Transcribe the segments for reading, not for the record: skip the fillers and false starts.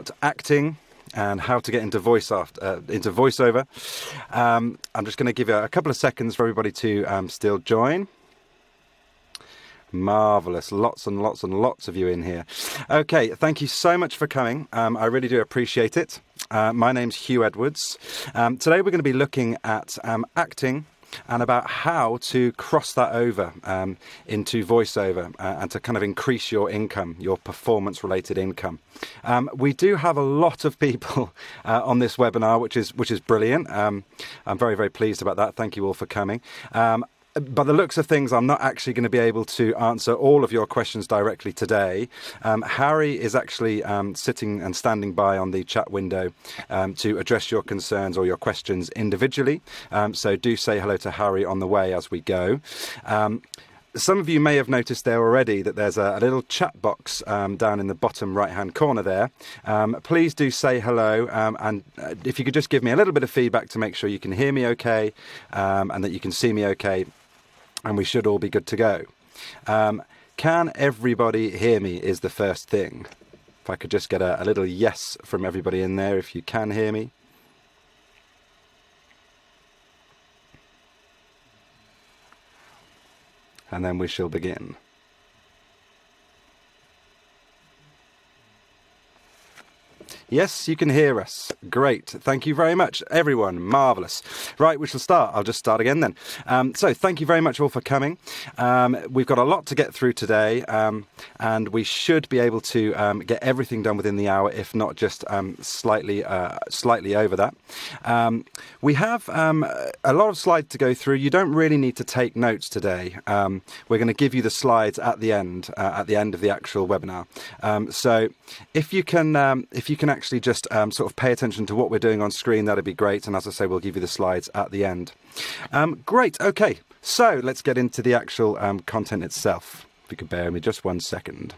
about acting and how to get into voiceover. I'm just going to give you a couple of seconds for everybody to still join. Marvellous. Lots and lots and lots of you in here. Okay, thank you so much for coming. I really do appreciate it. My name's Hugh Edwards. Today we're going to be looking at acting and about how to cross that over into voiceover and to kind of increase your income, your performance-related income. We do have a lot of people on this webinar, which is brilliant. I'm very, very pleased about that. Thank you all for coming. By the looks of things, I'm not actually going to be able to answer all of your questions directly today. Harry is actually sitting and standing by on the chat window to address your concerns or your questions individually. So do say hello to Harry on the way as we go. Some of you may have noticed there already that there's a little chat box down in the bottom right-hand corner there. Please do say hello, and if you could just give me a little bit of feedback to make sure you can hear me okay and that you can see me okay, and we should all be good to go. Can everybody hear me is the first thing. If I could just get a little yes from everybody in there if you can hear me. And then we shall begin. Yes, you can hear us. Great. Thank you very much, everyone. Marvellous. Right, we shall start. I'll just start again then. So thank you very much all for coming. We've got a lot to get through today, and we should be able to get everything done within the hour, if not just slightly over that. We have a lot of slides to go through. You don't really need to take notes today. We're going to give you the slides at the end of the actual webinar. So if you can actually just sort of pay attention to what we're doing on screen, that'd be great. And as I say, we'll give you the slides at the end. Great. Okay. So let's get into the actual content itself. If you could bear with me just 1 second.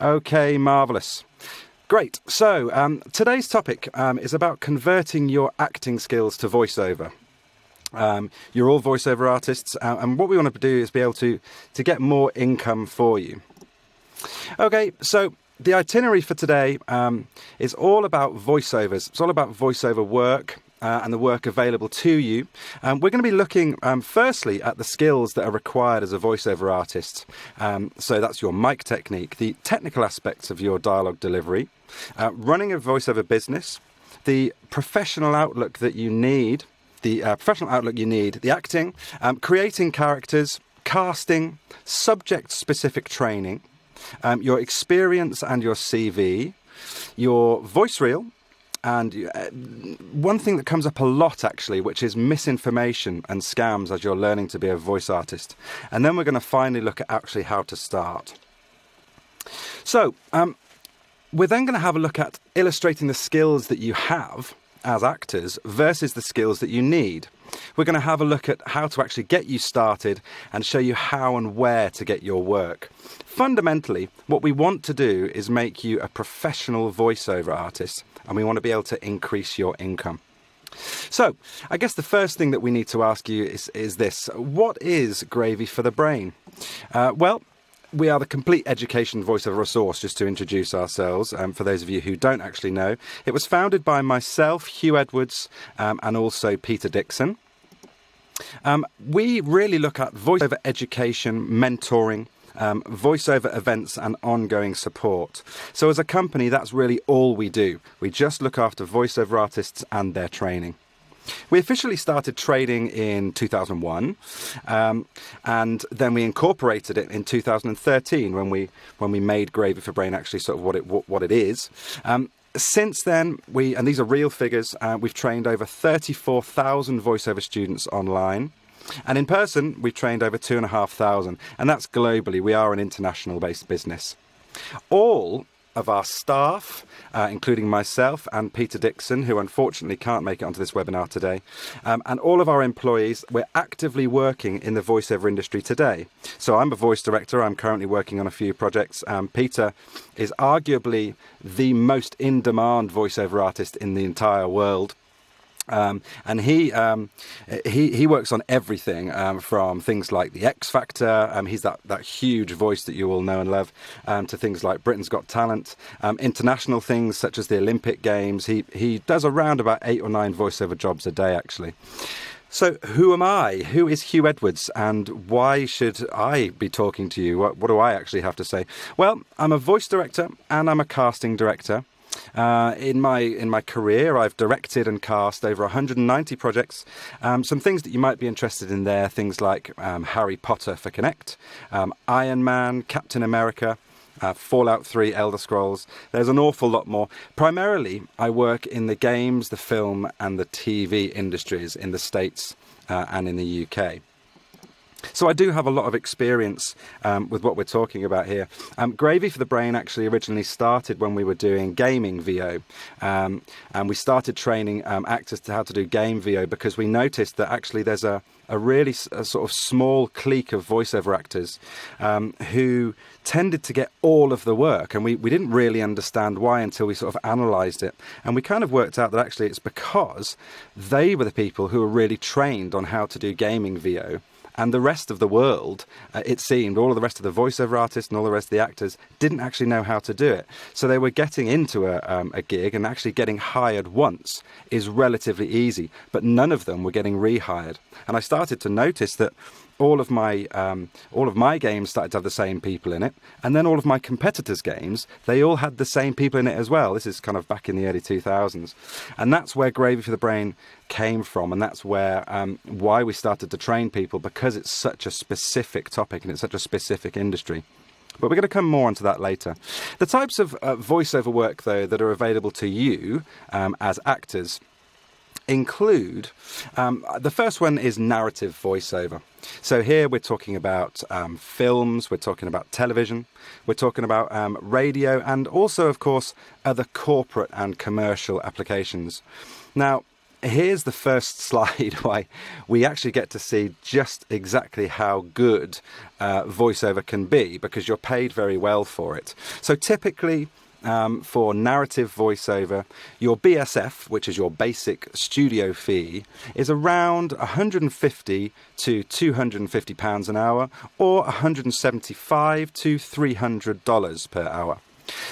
Okay, marvellous. Great. So today's topic is about converting your acting skills to voiceover. You're all voiceover artists, and what we want to do is be able to get more income for you. Okay, so the itinerary for today is all about voiceovers. It's all about voiceover work and the work available to you. We're going to be looking firstly at the skills that are required as a voiceover artist. So that's your mic technique, the technical aspects of your dialogue delivery, running a voiceover business, the professional outlook that you need, the acting, creating characters, casting, subject-specific training, your experience and your CV, your voice reel, and one thing that comes up a lot, actually, which is misinformation and scams as you're learning to be a voice artist. And then we're going to finally look at actually how to start. So we're then going to have a look at illustrating the skills that you have as actors versus the skills that you need. We're going to have a look at how to actually get you started and show you how and where to get your work. Fundamentally, what we want to do is make you a professional voiceover artist, and we want to be able to increase your income. So, I guess the first thing that we need to ask you is this. What is Gravy for the Brain? Well, we are the complete education voiceover resource, just to introduce ourselves, for those of you who don't actually know. It was founded by myself, Hugh Edwards, and also Peter Dixon. We really look at voiceover education, mentoring, voiceover events and ongoing support. So as a company, that's really all we do. We just look after voiceover artists and their training. We officially started trading in 2001, and then we incorporated it in 2013 when we made Gravy for Brain actually sort of what it is. Since then, and these are real figures, we've trained over 34,000 voiceover students online. And in person, we've trained over 2,500, and that's globally. We are an international-based business. All of our staff, including myself and Peter Dixon, who unfortunately can't make it onto this webinar today, and all of our employees, we're actively working in the voiceover industry today. So I'm a voice director. I'm currently working on a few projects. Peter is arguably the most in-demand voiceover artist in the entire world. And he works on everything from things like the X Factor. He's that huge voice that you all know and love, to things like Britain's Got Talent, international things such as the Olympic Games. He does around about 8 or 9 voiceover jobs a day, actually. So who am I? Who is Hugh Edwards, and why should I be talking to you? What do I actually have to say? Well, I'm a voice director and I'm a casting director. In my career, I've directed and cast over 190 projects. Some things that you might be interested in there, things like Harry Potter for Connect, Iron Man, Captain America, Fallout 3, Elder Scrolls. There's an awful lot more. Primarily, I work in the games, the film and the TV industries in the States and in the UK. So I do have a lot of experience with what we're talking about here. Gravy for the Brain actually originally started when we were doing gaming VO. And we started training actors to how to do game VO because we noticed that actually there's a really sort of small clique of voiceover actors who tended to get all of the work. And we didn't really understand why until we sort of analysed it. And we kind of worked out that actually it's because they were the people who were really trained on how to do gaming VO. And the rest of the world, it seemed, all of the rest of the voiceover artists and all the rest of the actors didn't actually know how to do it. So they were getting into a gig, and actually getting hired once is relatively easy, but none of them were getting rehired. And I started to notice that all of my games started to have the same people in it, and then all of my competitors' games, they all had the same people in it as well. This is kind of back in the early 2000s, and that's where Gravy for the Brain came from, and that's where why we started to train people, because it's such a specific topic and it's such a specific industry. But we're going to come more onto that later. The types of voiceover work, though, that are available to you as actors include, the first one is narrative voiceover. So here we're talking about films, we're talking about television, we're talking about radio, and also, of course, other corporate and commercial applications. Now, here's the first slide why we actually get to see just exactly how good voiceover can be, because you're paid very well for it. So typically, for narrative voiceover, your BSF, which is your basic studio fee, is around £150 to £250 an hour, or $175 to $300 per hour.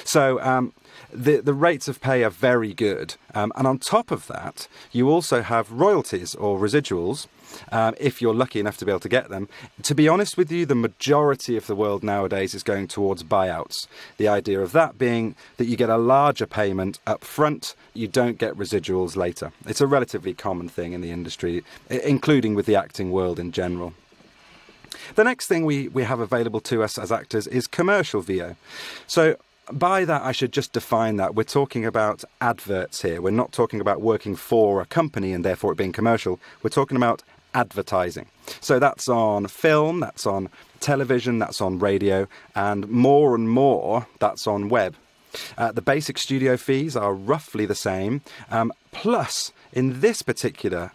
So the rates of pay are very good. And on top of that, you also have royalties or residuals, if you're lucky enough to be able to get them. To be honest with you, the majority of the world nowadays is going towards buyouts. The idea of that being that you get a larger payment up front, you don't get residuals later. It's a relatively common thing in the industry, including with the acting world in general. The next thing we have available to us as actors is commercial VO. So by that, I should just define that we're talking about adverts here. We're not talking about working for a company and therefore it being commercial. We're talking about advertising. So that's on film, that's on television, that's on radio, and more that's on web. The basic studio fees are roughly the same, plus in this particular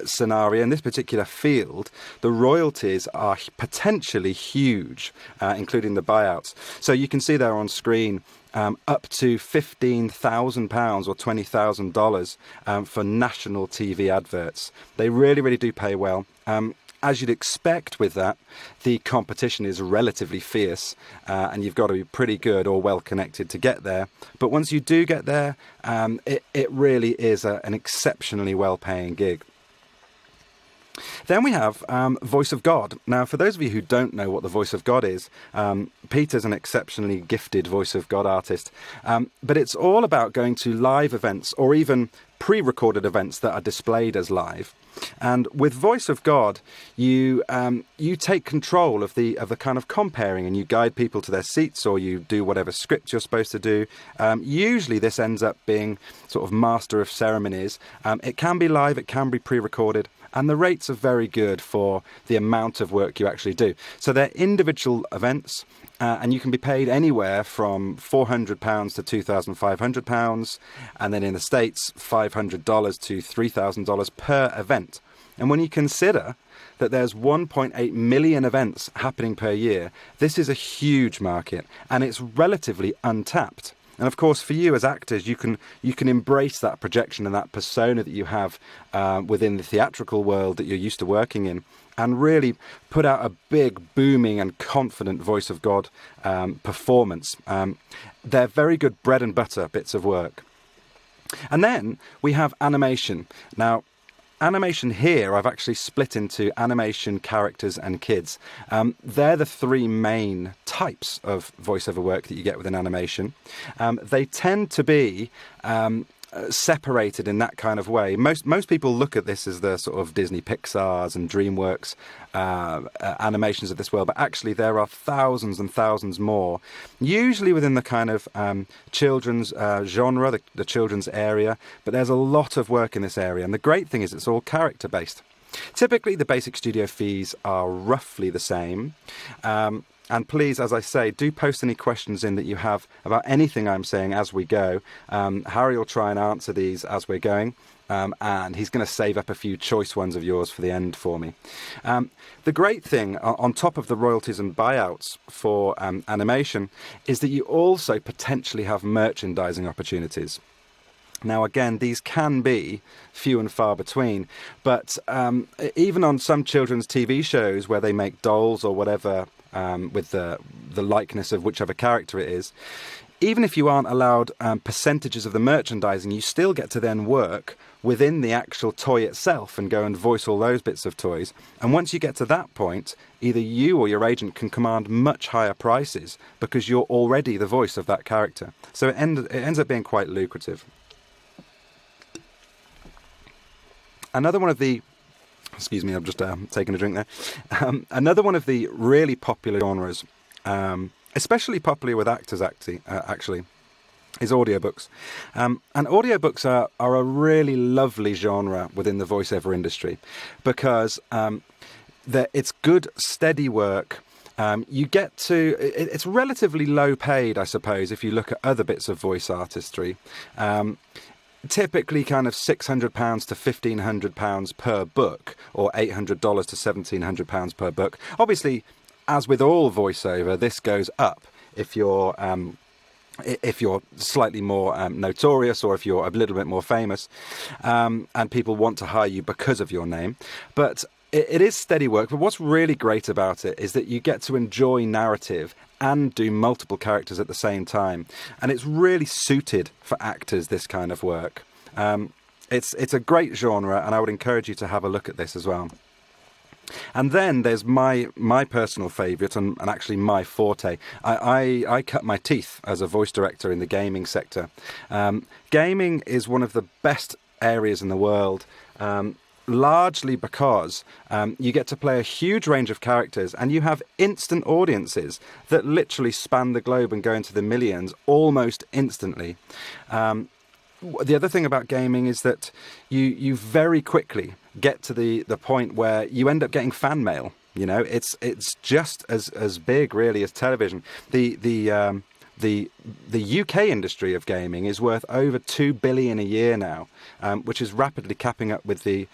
scenario, in this particular field, the royalties are potentially huge, including the buyouts. So you can see there on screen up to £15,000 or $20,000 for national TV adverts. They really, really do pay well. As you'd expect with that, the competition is relatively fierce, and you've got to be pretty good or well connected to get there. But once you do get there, it really is an exceptionally well-paying gig. Then we have Voice of God. Now, for those of you who don't know what the Voice of God is, Peter's an exceptionally gifted Voice of God artist. But it's all about going to live events or even pre-recorded events that are displayed as live. And with Voice of God, you take control of the kind of comparing, and you guide people to their seats, or you do whatever script you're supposed to do. Usually this ends up being sort of master of ceremonies. It can be live, it can be pre-recorded, and the rates are very good for the amount of work you actually do. So they're individual events, and you can be paid anywhere from £400 to £2,500, and then in the States, $500 to $3,000 per event. And when you consider that there's 1.8 million events happening per year, this is a huge market, and it's relatively untapped. And of course, for you as actors, you can embrace that projection and that persona that you have within the theatrical world that you're used to working in, and really put out a big, booming and confident voice of God performance. They're very good bread and butter bits of work. And then we have animation. Now, animation here, I've actually split into animation, characters and kids. They're the three main types of voiceover work that you get within animation. They tend to be separated in that kind of way. Most people look at this as the sort of Disney Pixar's and DreamWorks animations of this world, but actually there are thousands and thousands more, usually within the kind of children's genre, the children's area, but there's a lot of work in this area, and the great thing is it's all character based. Typically the basic studio fees are roughly the same. And please, as I say, do post any questions in that you have about anything I'm saying as we go. Harry will try and answer these as we're going, and he's going to save up a few choice ones of yours for the end for me. The great thing, on top of the royalties and buyouts for animation, is that you also potentially have merchandising opportunities. Now, again, these can be few and far between, but even on some children's TV shows where they make dolls or whatever with the likeness of whichever character it is, even if you aren't allowed percentages of the merchandising, you still get to then work within the actual toy itself and go and voice all those bits of toys. And once you get to that point, either you or your agent can command much higher prices because you're already the voice of that character. So it ends up being quite lucrative. Another one of the... Excuse me, I'm just taking a drink there. Another one of the really popular genres, especially popular with actors actually, is audiobooks. And audiobooks are a really lovely genre within the voiceover industry because it's good, steady work. You get to... It's relatively low paid, I suppose, if you look at other bits of voice artistry. Typically kind of £600 to £1,500 per book, or $800 to £1,700 per book. Obviously, as with all voiceover, this goes up if you're slightly more notorious, or if you're a little bit more famous, and people want to hire you because of your name. But it is steady work. But what's really great about it is that you get to enjoy narrative and do multiple characters at the same time. And it's really suited for actors, this kind of work. It's a great genre, and I would encourage you to have a look at this as well. And then there's my personal favourite and actually my forte. I cut my teeth as a voice director in the gaming sector. Gaming is one of the best areas in the world, largely because you get to play a huge range of characters, and you have instant audiences that literally span the globe and go into the millions almost instantly. The other thing about gaming is that you very quickly get to the point where you end up getting fan mail. You know, it's just as big really as television. The UK industry of gaming is worth over $2 billion a year now, which is rapidly catching up with the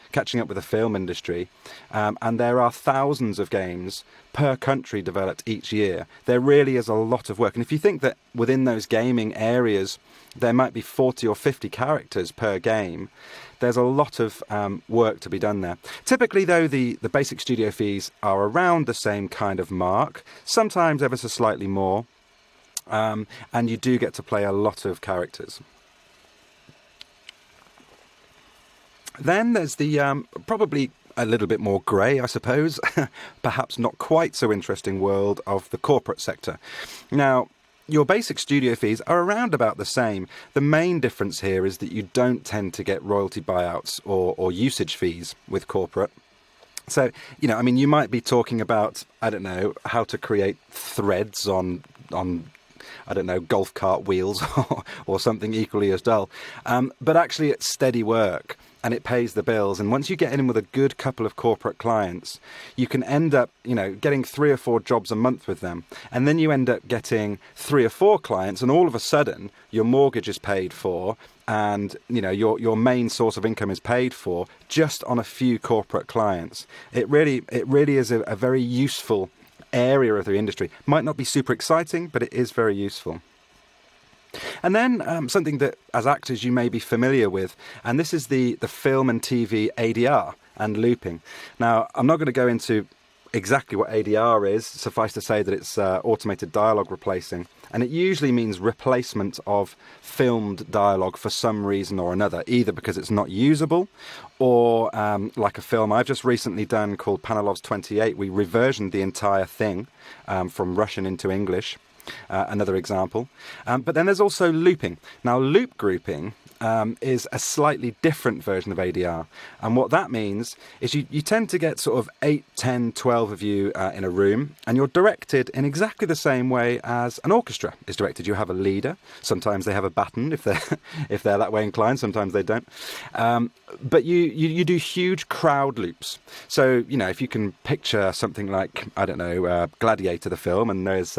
film industry. And there are thousands of games per country developed each year. There really is a lot of work. And if you think that within those gaming areas there might be 40 or 50 characters per game, there's a lot of work to be done there. Typically, though, the basic studio fees are around the same kind of mark, sometimes ever so slightly more. And you do get to play a lot of characters. Then there's the probably a little bit more grey, I suppose, perhaps not quite so interesting world of the corporate sector. Now, your basic studio fees are around about the same. The main difference here is that you don't tend to get royalty buyouts or usage fees with corporate. So, you know, I mean, you might be talking about, I don't know, how to create threads on I don't know, golf cart wheels or something equally as dull. But actually it's steady work and it pays the bills. And once you get in with a good couple of corporate clients, you can end up, you know, getting 3 or 4 jobs a month with them. And then you end up getting 3 or 4 clients, and all of a sudden your mortgage is paid for, and, you know, your main source of income is paid for just on a few corporate clients. It really is a very useful area of the industry. Might not be super exciting, but it is very useful. And then something that as actors you may be familiar with, and this is the film and TV ADR and looping. Now, I'm not going to go into exactly what ADR is. Suffice to say that it's automated dialogue replacing, and it usually means replacement of filmed dialogue for some reason or another, either because it's not usable or like a film I've just recently done called Panilov's 28. We reversioned the entire thing from Russian into English. Another example. But then there's also looping. Now, loop grouping is a slightly different version of ADR. And what that means is you tend to get sort of 8, 10, 12 of you in a room, and you're directed in exactly the same way as an orchestra is directed. You have a leader. Sometimes they have a baton if they're that way inclined. Sometimes they don't. But you do huge crowd loops. So, if you can picture something like, I don't know, Gladiator, the film, and there's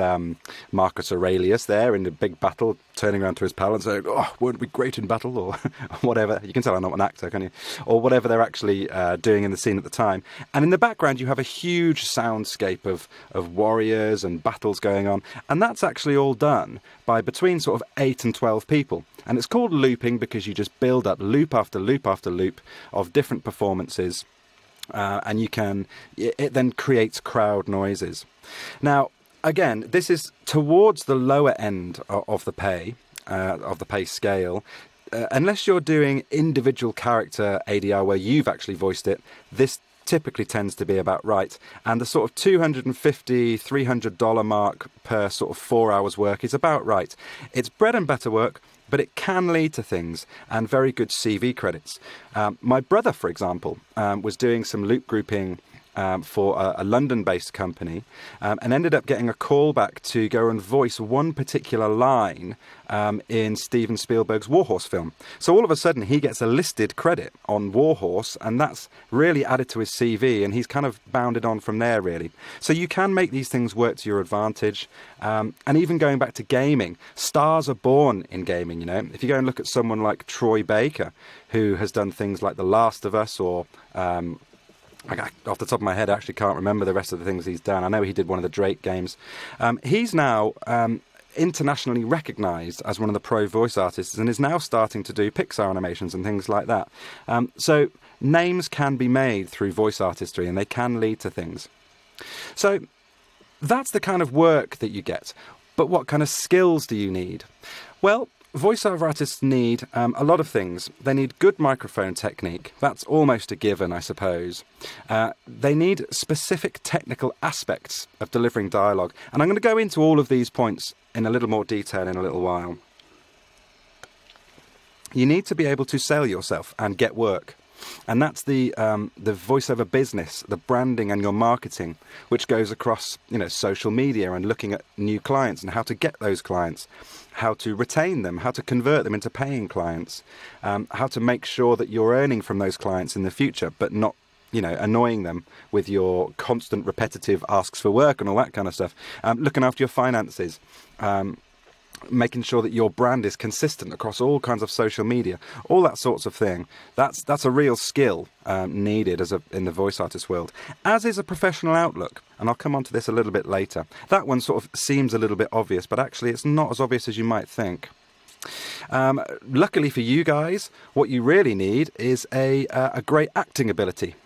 Marcus Aurelius there in the big battle, turning around to his pal and saying, "Oh, weren't we great in battle?" or whatever. You can tell I'm not an actor, can you? Or whatever they're actually doing in the scene at the time. And in the background, you have a huge soundscape of warriors and battles going on. And that's actually all done by between sort of 8 and 12 people. And it's called looping because you just build up loop after loop after loop of different performances. And it then creates crowd noises. Now, again, this is towards the lower end of the pay scale. Unless you're doing individual character ADR where you've actually voiced it, this typically tends to be about right. And the sort of $250, $300 mark per sort of 4 hours work is about right. It's bread and butter work, but it can lead to things and very good CV credits. My brother, for example, was doing some loop grouping for a London-based company and ended up getting a call back to go and voice one particular line in Steven Spielberg's Warhorse film. So all of a sudden he gets a listed credit on Warhorse, and that's really added to his CV, and he's kind of bounded on from there, really. So you can make these things work to your advantage. And even going back to gaming, stars are born in gaming, If you go and look at someone like Troy Baker, who has done things like The Last of Us or... off the top of my head, I actually can't remember the rest of the things he's done. I know he did one of the Drake games. He's now internationally recognised as one of the pro voice artists and is now starting to do Pixar animations and things like that. So names can be made through voice artistry, and they can lead to things. So that's the kind of work that you get. But what kind of skills do you need? Well, voiceover artists need a lot of things. They need good microphone technique. That's almost a given, I suppose. They need specific technical aspects of delivering dialogue. And I'm going to go into all of these points in a little more detail in a little while. You need to be able to sell yourself and get work. And that's the voiceover business, the branding and your marketing, which goes across, social media and looking at new clients and how to get those clients, how to retain them, how to convert them into paying clients, how to make sure that you're earning from those clients in the future, but not, annoying them with your constant repetitive asks for work and all that kind of stuff. Looking after your finances, making sure that your brand is consistent across all kinds of social media, all that sorts of thing. That's a real skill needed in the voice artist world, as is a professional outlook. And I'll come on to this a little bit later. That one sort of seems a little bit obvious, but actually it's not as obvious as you might think. Luckily for you guys, what you really need is a great acting ability.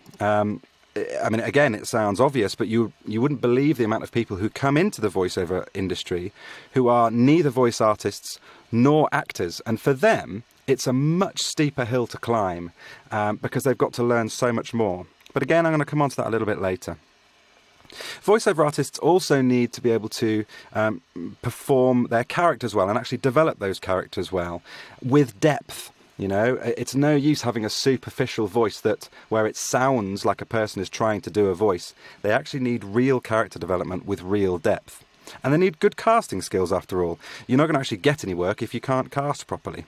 Again, it sounds obvious, but you wouldn't believe the amount of people who come into the voiceover industry who are neither voice artists nor actors. And for them, it's a much steeper hill to climb because they've got to learn so much more. But again, I'm going to come on to that a little bit later. Voiceover artists also need to be able to perform their characters well and actually develop those characters well with depth. It's no use having a superficial voice where it sounds like a person is trying to do a voice. They actually need real character development with real depth. And they need good casting skills, after all. You're not going to actually get any work if you can't cast properly.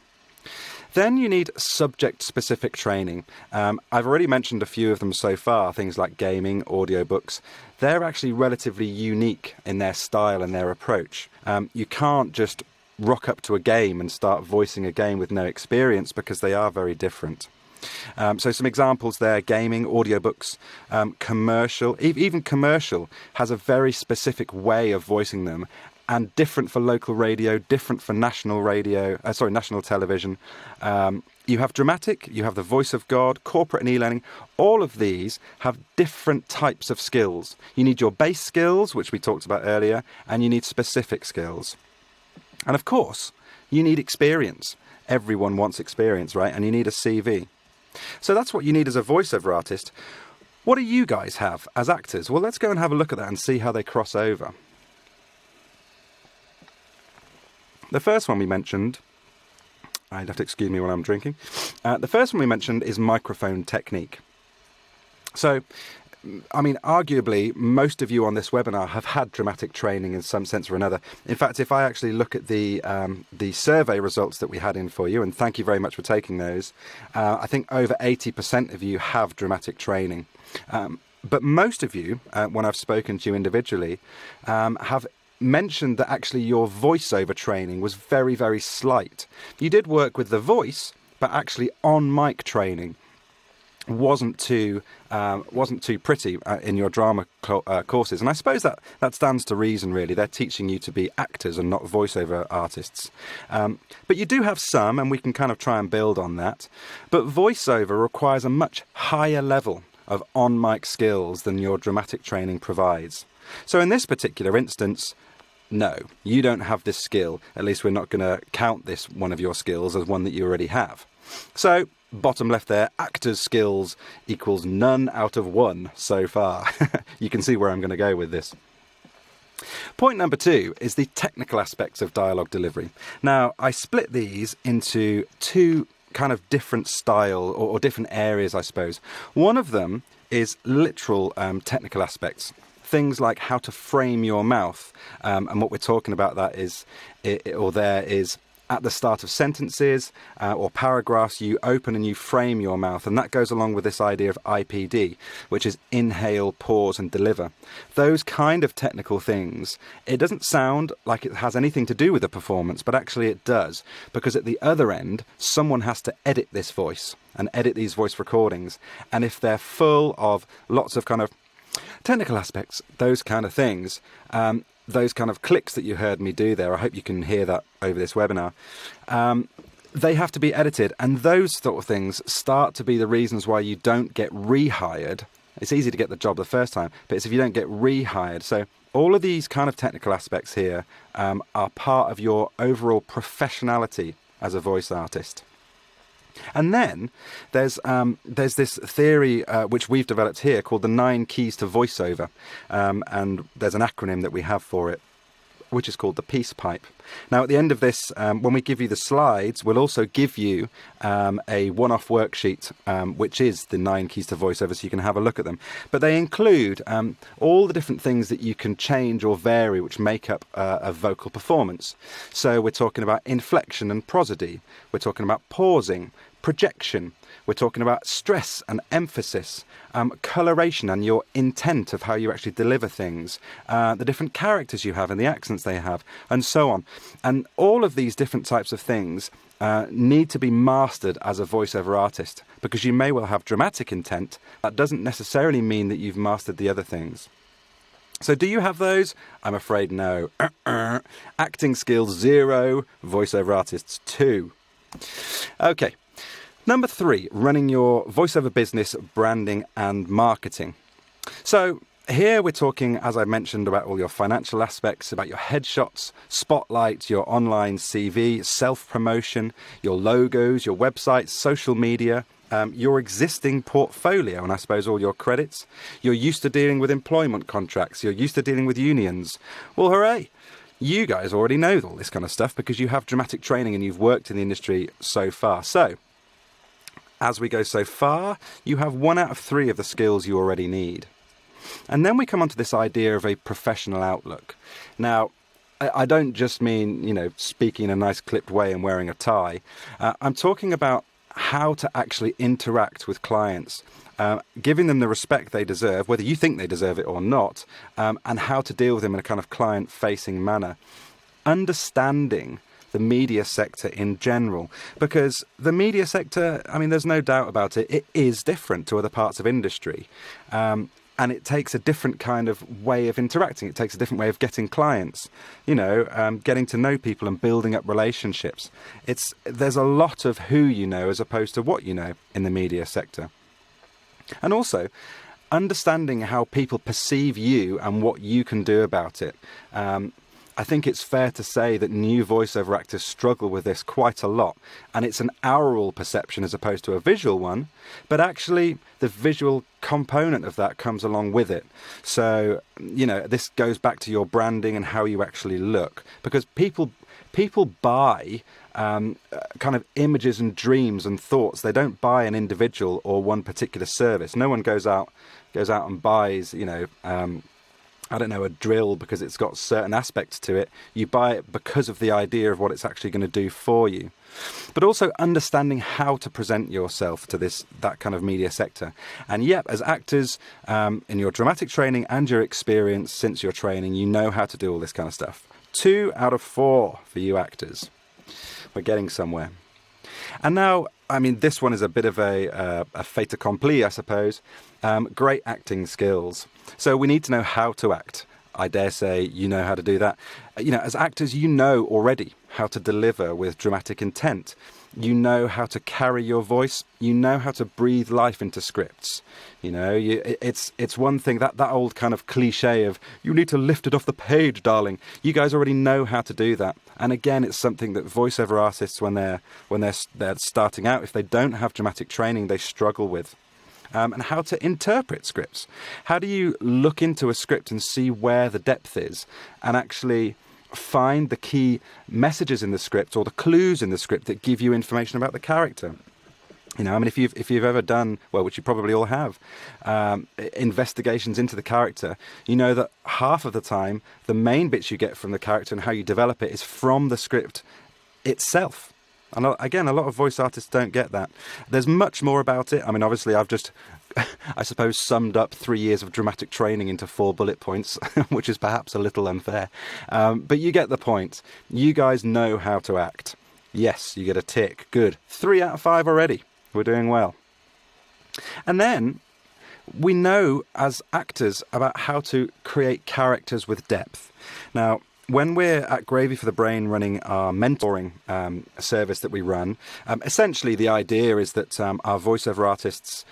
Then you need subject-specific training. I've already mentioned a few of them so far, things like gaming, audiobooks. They're actually relatively unique in their style and their approach. You can't just rock up to a game and start voicing a game with no experience because they are very different. So some examples there: gaming, audiobooks, commercial. Even commercial has a very specific way of voicing them, and different for local radio, different for national radio, national television. You have dramatic, you have the voice of God, corporate and e-learning. All of these have different types of skills. You need your base skills, which we talked about earlier, and you need specific skills. And of course, you need experience. Everyone wants experience, right? And you need a CV. So that's what you need as a voiceover artist. What do you guys have as actors? Well, let's go and have a look at that and see how they cross over. The first one we mentioned, I'd have to excuse me while I'm drinking. The first one we mentioned is microphone technique. So, I mean, arguably, most of you on this webinar have had dramatic training in some sense or another. In fact, if I actually look at the survey results that we had in for you, and thank you very much for taking those, I think over 80% of you have dramatic training. But most of you, when I've spoken to you individually, have mentioned that actually your voiceover training was very, very slight. You did work with the voice, but actually on mic training wasn't too pretty in your drama courses. And I suppose that stands to reason, really. They're teaching you to be actors and not voiceover artists. But you do have some, and we can kind of try and build on that. But voiceover requires a much higher level of on-mic skills than your dramatic training provides. So in this particular instance, no, you don't have this skill. At least we're not going to count this one of your skills as one that you already have. So, bottom left there, actor's skills equals none out of 1 so far. You can see where I'm going to go with this. Point number 2 is the technical aspects of dialogue delivery. Now, I split these into 2 kind of different style or different areas, I suppose. One of them is literal technical aspects. Things like how to frame your mouth. And what we're talking about that is at the start of sentences or paragraphs, you open and you frame your mouth. And that goes along with this idea of IPD, which is inhale, pause and deliver. Those kind of technical things, it doesn't sound like it has anything to do with the performance, but actually it does. Because at the other end, someone has to edit this voice and edit these voice recordings. And if they're full of lots of kind of technical aspects, those kind of things, those kind of clicks that you heard me do there, I hope you can hear that over this webinar, they have to be edited. And those sort of things start to be the reasons why you don't get rehired. It's easy to get the job the first time, but it's if you don't get rehired. So all of these kind of technical aspects here are part of your overall professionality as a voice artist. And then there's this theory which we've developed here called the 9 keys to voiceover, and there's an acronym that we have for it, which is called the peace pipe. Now, at the end of this, when we give you the slides, we'll also give you a one-off worksheet, which is the 9 keys to voiceover, so you can have a look at them. But they include all the different things that you can change or vary, which make up a vocal performance. So we're talking about inflection and prosody. We're talking about pausing, projection. We're talking about stress and emphasis, coloration and your intent of how you actually deliver things, the different characters you have and the accents they have, and so on. And all of these different types of things need to be mastered as a voiceover artist, because you may well have dramatic intent. That doesn't necessarily mean that you've mastered the other things. So do you have those? I'm afraid no. Acting skills 0, voiceover artists 2. Okay. Number 3, running your voiceover business, branding and marketing. So here we're talking, as I mentioned, about all your financial aspects, about your headshots, spotlight, your online CV, self-promotion, your logos, your websites, social media, your existing portfolio, and I suppose all your credits. You're used to dealing with employment contracts. You're used to dealing with unions. Well, hooray! You guys already know all this kind of stuff because you have dramatic training and you've worked in the industry so far. So, as we go so far, you have 1 out of 3 of the skills you already need. And then we come on to this idea of a professional outlook. Now, I don't just mean, speaking in a nice clipped way and wearing a tie. I'm talking about how to actually interact with clients, giving them the respect they deserve, whether you think they deserve it or not, and how to deal with them in a kind of client-facing manner. Understanding the media sector in general, because the media sector, I mean, there's no doubt about it, it is different to other parts of industry. And it takes a different kind of way of interacting. It takes a different way of getting clients, getting to know people and building up relationships. There's a lot of who you know as opposed to what you know in the media sector. And also, understanding how people perceive you and what you can do about it. I think it's fair to say that new voiceover actors struggle with this quite a lot, and it's an aural perception as opposed to a visual one, but actually the visual component of that comes along with it. So, this goes back to your branding and how you actually look, because people buy kind of images and dreams and thoughts. They don't buy an individual or one particular service. No one goes out and buys, a drill because it's got certain aspects to it. You buy it because of the idea of what it's actually going to do for you. But also understanding how to present yourself to that kind of media sector. And yep, as actors, in your dramatic training and your experience since your training, you know how to do all this kind of stuff. 2 out of 4 for you actors. We're getting somewhere. And now, this one is a bit of a fait accompli, I suppose. Great acting skills. So we need to know how to act. I dare say you know how to do that. As actors, you know already how to deliver with dramatic intent. You know how to carry your voice. You know how to breathe life into scripts. It's one thing, that old kind of cliche of, you need to lift it off the page, darling. You guys already know how to do that. And again, it's something that voiceover artists, when they're starting out, if they don't have dramatic training, they struggle with. And how to interpret scripts. How do you look into a script and see where the depth is and actually find the key messages in the script or the clues in the script that give you information about the character? If you've ever done, well, which you probably all have, investigations into the character, you know that half of the time, the main bits you get from the character and how you develop it is from the script itself. And again, a lot of voice artists don't get that. There's much more about it. Obviously, I've just, I suppose, summed up 3 years of dramatic training into 4 bullet points, which is perhaps a little unfair. But you get the point. You guys know how to act. Yes, you get a tick. Good. 3 out of 5 already. We're doing well. And then we know as actors about how to create characters with depth. Now, when we're at Gravy for the Brain running our mentoring service that we run, essentially the idea is that our voiceover artists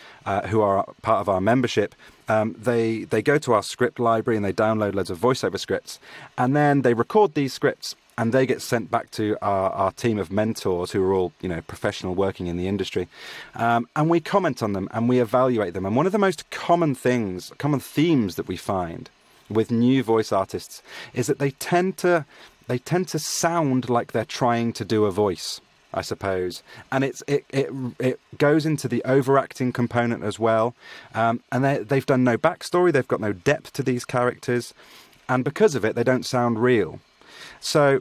who are part of our membership, they go to our script library and they download loads of voiceover scripts, and then they record these scripts and they get sent back to our team of mentors who are all, professional working in the industry. And we comment on them and we evaluate them. And one of the most common themes that we find with new voice artists is that they tend to sound like they're trying to do a voice, I suppose, and it goes into the overacting component as well, and they've done no backstory, they've got no depth to these characters, and because of it they don't sound real. So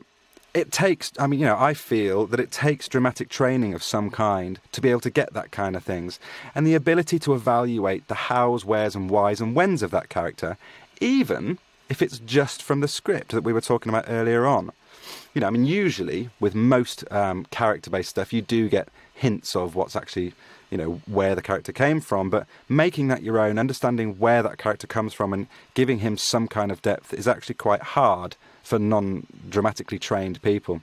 it takes, I feel that it takes dramatic training of some kind to be able to get that kind of things, and the ability to evaluate the hows, wheres and whys and whens of that character, even if it's just from the script that we were talking about earlier on. Usually with most character-based stuff, you do get hints of what's actually, where the character came from, but making that your own, understanding where that character comes from and giving him some kind of depth is actually quite hard for non-dramatically trained people.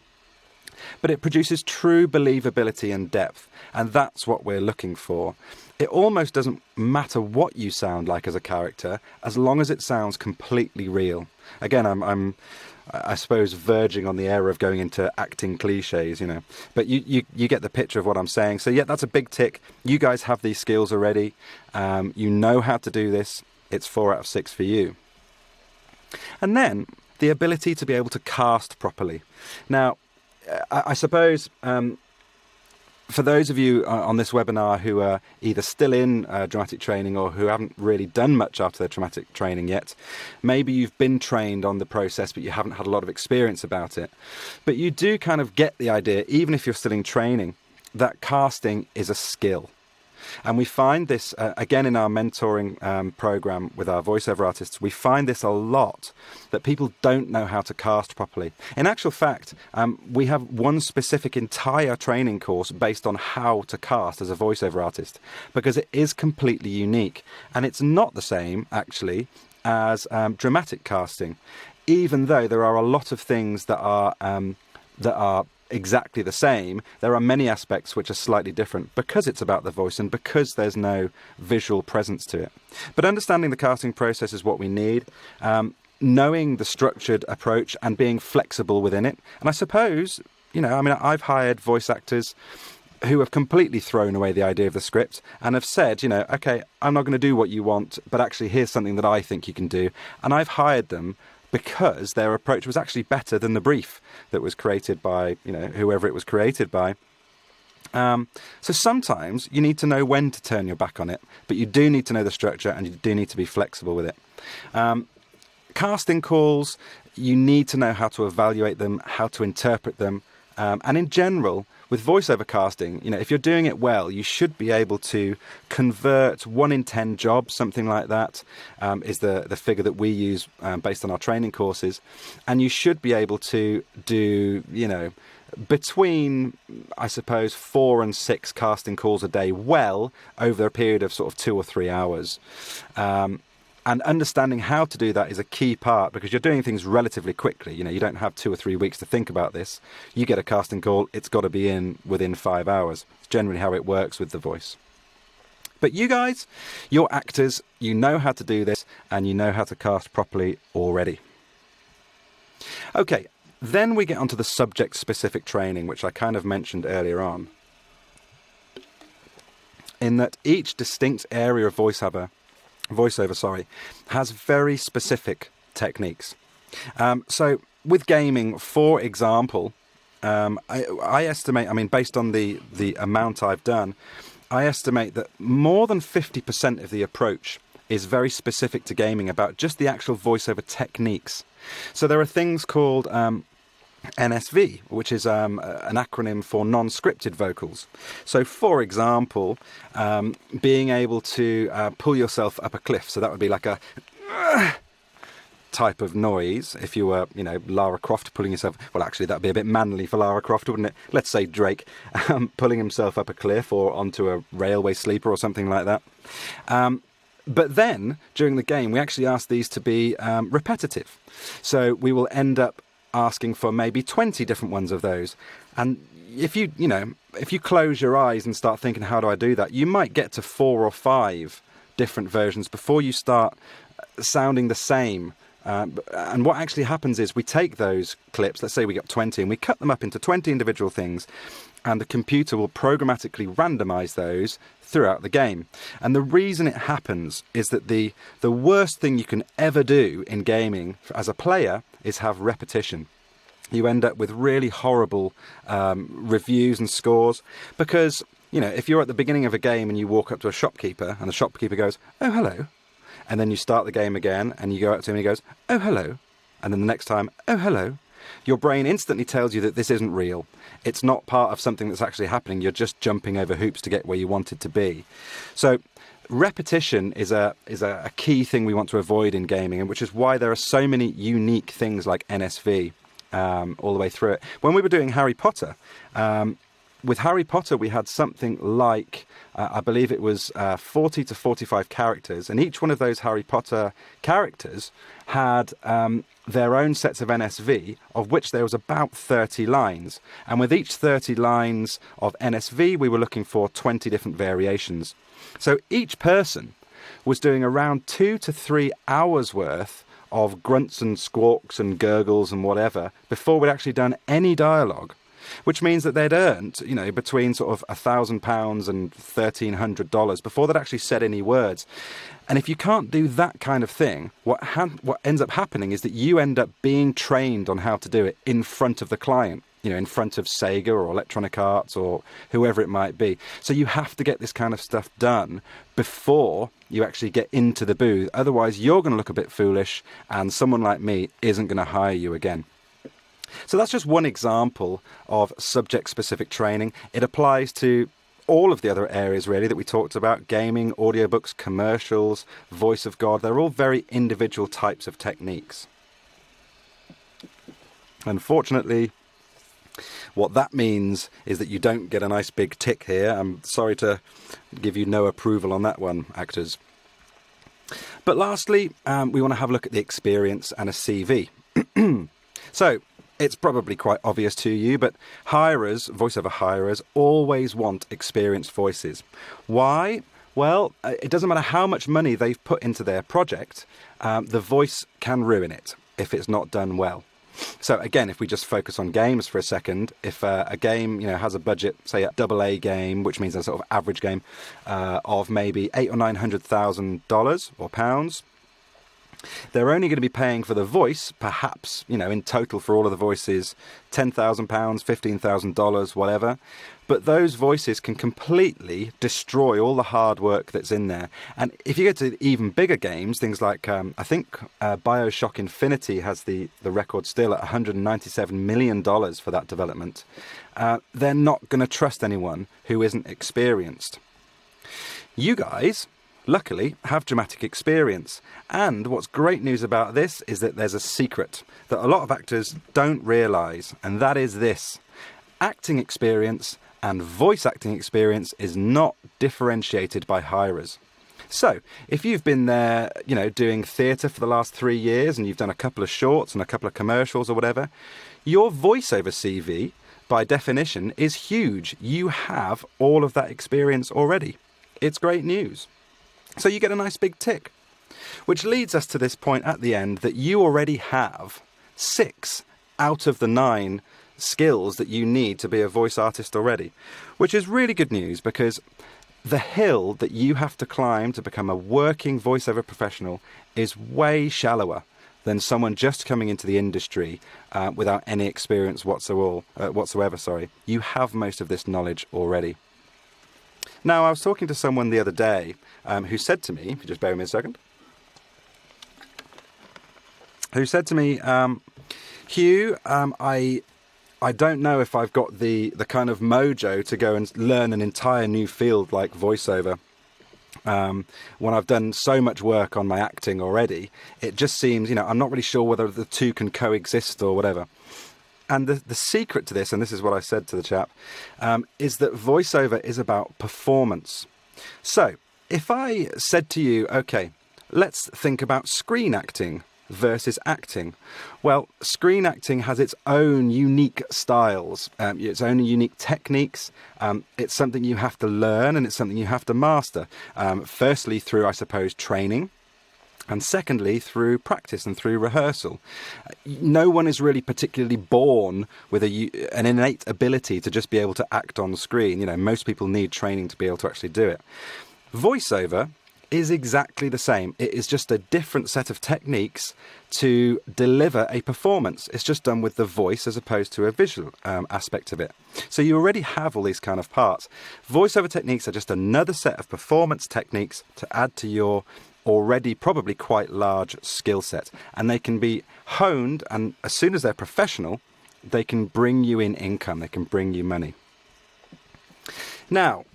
But it produces true believability and depth, and that's what we're looking for. It almost doesn't matter what you sound like as a character, as long as it sounds completely real. Again, I'm I suppose, verging on the area of going into acting cliches, But you get the picture of what I'm saying. So, yeah, that's a big tick. You guys have these skills already. You know how to do this. It's 4 out of 6 for you. And then the ability to be able to cast properly. Now, I suppose for those of you on this webinar who are either still in dramatic training or who haven't really done much after their dramatic training yet, maybe you've been trained on the process but you haven't had a lot of experience about it. But you do kind of get the idea, even if you're still in training, that casting is a skill. And we find this, again, in our mentoring program with our voiceover artists, we find this a lot, that people don't know how to cast properly. In actual fact, we have one specific entire training course based on how to cast as a voiceover artist, because it is completely unique. And it's not the same, actually, as dramatic casting, even though there are a lot of things that are exactly the same. There are many aspects which are slightly different because it's about the voice and because there's no visual presence to it. But understanding the casting process is what we need. Knowing the structured approach and being flexible within it. And I suppose, I've hired voice actors who have completely thrown away the idea of the script and have said, okay, I'm not going to do what you want, but actually here's something that I think you can do. And I've hired them because their approach was actually better than the brief that was created by, whoever it was created by. So sometimes you need to know when to turn your back on it, but you do need to know the structure and you do need to be flexible with it. Casting calls, you need to know how to evaluate them, how to interpret them. And in general, with voiceover casting, if you're doing it well, you should be able to convert 1 in 10 jobs, something like that, is the figure that we use based on our training courses. And you should be able to do, between, I suppose, 4 and 6 casting calls a day well over a period of sort of 2 or 3 hours. And understanding how to do that is a key part, because you're doing things relatively quickly. You don't have 2 or 3 weeks to think about this. You get a casting call, it's got to be in within 5 hours. It's generally how it works with the voice. But you guys, you're actors, you know how to do this, and you know how to cast properly already. Okay, then we get onto the subject-specific training, which I kind of mentioned earlier on. In that each distinct area of voiceover, has very specific techniques. So with gaming, for example, I estimate, based on the amount I've done, I estimate that more than 50% of the approach is very specific to gaming about just the actual voiceover techniques. So there are things called NSV, which is an acronym for non-scripted vocals. So, for example, being able to pull yourself up a cliff. So that would be like a type of noise if you were, Lara Croft pulling yourself. Well, actually, that'd be a bit manly for Lara Croft, wouldn't it? Let's say Drake pulling himself up a cliff or onto a railway sleeper or something like that. But then, during the game, we actually ask these to be repetitive. So we will end up asking for maybe 20 different ones of those. And if you close your eyes and start thinking, how do I do that? You might get to 4 or 5 different versions before you start sounding the same. And what actually happens is we take those clips, let's say we got 20, and we cut them up into 20 individual things, and the computer will programmatically randomize those throughout the game. And the reason it happens is that the worst thing you can ever do in gaming as a player is have repetition. You end up with really horrible reviews and scores, because, if you're at the beginning of a game and you walk up to a shopkeeper and the shopkeeper goes, "Oh, hello," and then you start the game again and you go up to him and he goes, "Oh, hello," and then the next time, "Oh, hello," your brain instantly tells you that this isn't real. It's not part of something that's actually happening. You're just jumping over hoops to get where you want it to be. So repetition is a key thing we want to avoid in gaming, and which is why there are so many unique things like NSV all the way through it. When we were doing Harry Potter, with Harry Potter we had something like, I believe it was 40 to 45 characters, and each one of those Harry Potter characters had their own sets of NSV, of which there was about 30 lines. And with each 30 lines of NSV, we were looking for 20 different variations. So each person was doing around 2 to 3 hours worth of grunts and squawks and gurgles and whatever before we'd actually done any dialogue, which means that they'd earned, between sort of £1,000 and $1,300 before they'd actually said any words. And if you can't do that kind of thing, what ends up happening is that you end up being trained on how to do it in front of the client, in front of Sega or Electronic Arts or whoever it might be. So you have to get this kind of stuff done before you actually get into the booth. Otherwise, you're going to look a bit foolish, and someone like me isn't going to hire you again. So that's just one example of subject-specific training. It applies to all of the other areas really that we talked about, gaming, audiobooks, commercials, voice of God, they're all very individual types of techniques. Unfortunately, what that means is that you don't get a nice big tick here. I'm sorry to give you no approval on that one, actors. But lastly, we want to have a look at the experience and a CV. So, it's probably quite obvious to you, but voiceover hirers, always want experienced voices. Why? Well, it doesn't matter how much money they've put into their project, the voice can ruin it if it's not done well. So again, if we just focus on games for a second, if a game has a budget, say a AA game, which means a sort of average game of maybe $800,000 or $900,000 or pounds, they're only going to be paying for the voice, perhaps, in total for all of the voices, £10,000, $15,000, whatever. But those voices can completely destroy all the hard work that's in there. And if you get to even bigger games, things like, I think BioShock Infinity has the record still at $197 million for that development. They're not going to trust anyone who isn't experienced. You guys, luckily, have dramatic experience. And what's great news about this is that there's a secret that a lot of actors don't realise, and that is this. Acting experience and voice acting experience is not differentiated by hirers. So, if you've been there, doing theatre for the last 3 years and you've done a couple of shorts and a couple of commercials or whatever, your voiceover CV, by definition, is huge. You have all of that experience already. It's great news. So you get a nice big tick. Which leads us to this point at the end that you already have 6 out of the 9 skills that you need to be a voice artist already. Which is really good news because the hill that you have to climb to become a working voiceover professional is way shallower than someone just coming into the industry without any experience whatsoever. You have most of this knowledge already. Now, I was talking to someone the other day who said to me, if you just bear with me a second, who said to me, Hugh, I don't know if I've got the kind of mojo to go and learn an entire new field like voiceover. When I've done so much work on my acting already, it just seems, I'm not really sure whether the two can coexist or whatever. And the secret to this, and this is what I said to the chap, is that voiceover is about performance. So, if I said to you, okay, let's think about screen acting versus acting. Well, screen acting has its own unique styles, its own unique techniques. It's something you have to learn and it's something you have to master. Firstly, through, I suppose, training. And secondly, through practice and through rehearsal. No one is really particularly born with an innate ability to just be able to act on screen. Most people need training to be able to actually do it. Voiceover is exactly the same. It is just a different set of techniques to deliver a performance. It's just done with the voice as opposed to a visual aspect of it. So you already have all these kind of parts. Voiceover techniques are just another set of performance techniques to add to your already probably quite large skill set, and they can be honed, and as soon as they're professional, they can bring you in income, they can bring you money. Now,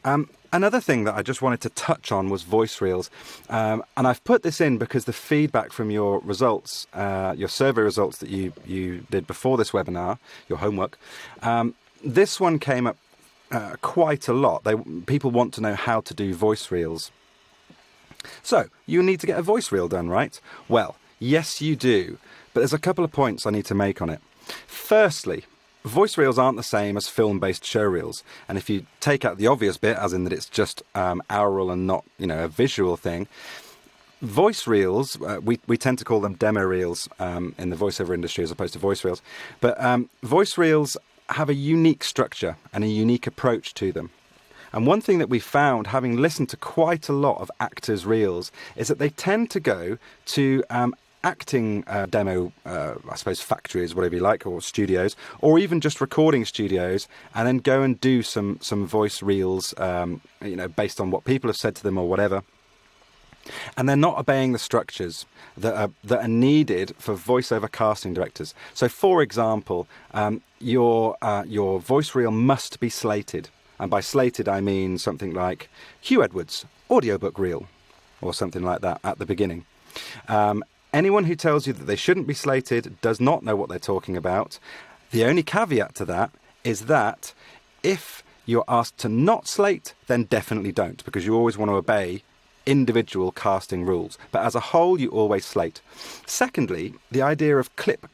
another thing that I just wanted to touch on was voice reels, and I've put this in because the feedback from your results, your survey results that you did before this webinar, your homework, this one came up quite a lot. People want to know how to do voice reels. So, you need to get a voice reel done, right? Well, yes you do, but there's a couple of points I need to make on it. Firstly, voice reels aren't the same as film-based show reels, and if you take out the obvious bit, as in that it's just aural and not, a visual thing, voice reels, we tend to call them demo reels in the voiceover industry as opposed to voice reels, but voice reels have a unique structure and a unique approach to them. And one thing that we found, having listened to quite a lot of actors' reels, is that they tend to go to acting demo, I suppose, factories, whatever you like, or studios, or even just recording studios, and then go and do some voice reels, based on what people have said to them or whatever. And they're not obeying the structures that are needed for voiceover casting directors. So, for example, your voice reel must be slated. And by slated, I mean something like Hugh Edwards, audiobook reel, or something like that at the beginning. Anyone who tells you that they shouldn't be slated does not know what they're talking about. The only caveat to that is that if you're asked to not slate, then definitely don't, because you always want to obey individual casting rules. But as a whole, you always slate. Secondly, the idea of clip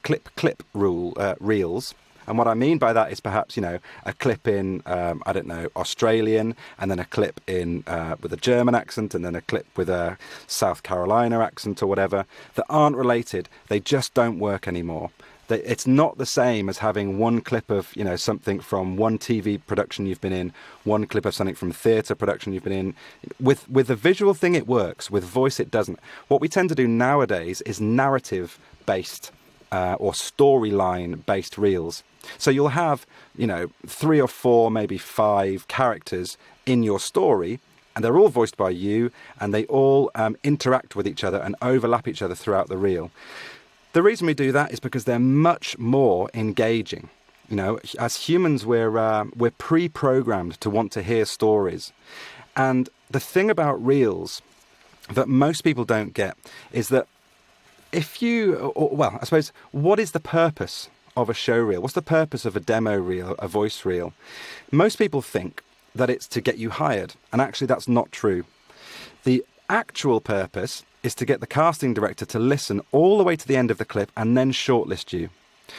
reels. And what I mean by that is perhaps, a clip in, Australian, and then a clip in with a German accent, and then a clip with a South Carolina accent or whatever, that aren't related. They just don't work anymore. It's not the same as having one clip of, something from one TV production you've been in, one clip of something from theatre production you've been in. With the visual thing, it works. With voice, it doesn't. What we tend to do nowadays is narrative-based or storyline-based reels. So you'll have, 3 or 4, maybe 5 characters in your story, and they're all voiced by you, and they all interact with each other and overlap each other throughout the reel. The reason we do that is because they're much more engaging. As humans, we're pre-programmed to want to hear stories. And the thing about reels that most people don't get is that what is the purpose of a show reel? What's the purpose of a demo reel, a voice reel? Most people think that it's to get you hired, and actually that's not true. The actual purpose is to get the casting director to listen all the way to the end of the clip and then shortlist you.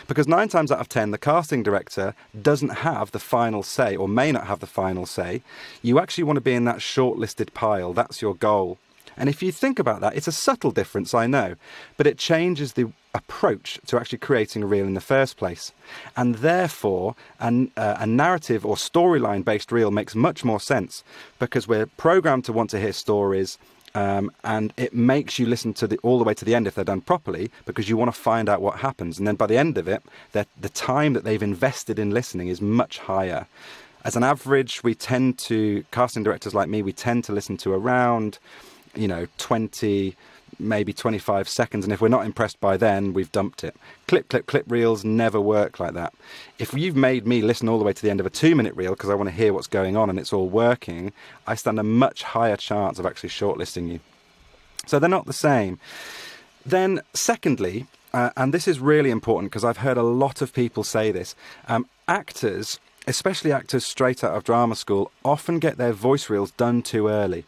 Because 9 times out of 10, the casting director doesn't have the final say, or may not have the final say. You actually want to be in that shortlisted pile. That's your goal. And if you think about that, it's a subtle difference, I know, but it changes the approach to actually creating a reel in the first place. And therefore, a narrative or storyline-based reel makes much more sense, because we're programmed to want to hear stories, and it makes you listen to all the way to the end if they're done properly, because you want to find out what happens. And then by the end of it, the time that they've invested in listening is much higher. As an average, casting directors like me, we tend to listen to around 20, maybe 25 seconds. And if we're not impressed by then, we've dumped it. Clip reels never work like that. If you've made me listen all the way to the end of a 2-minute reel because I want to hear what's going on and it's all working, I stand a much higher chance of actually shortlisting you. So they're not the same. Then secondly, and this is really important because I've heard a lot of people say this, actors, especially actors straight out of drama school, often get their voice reels done too early.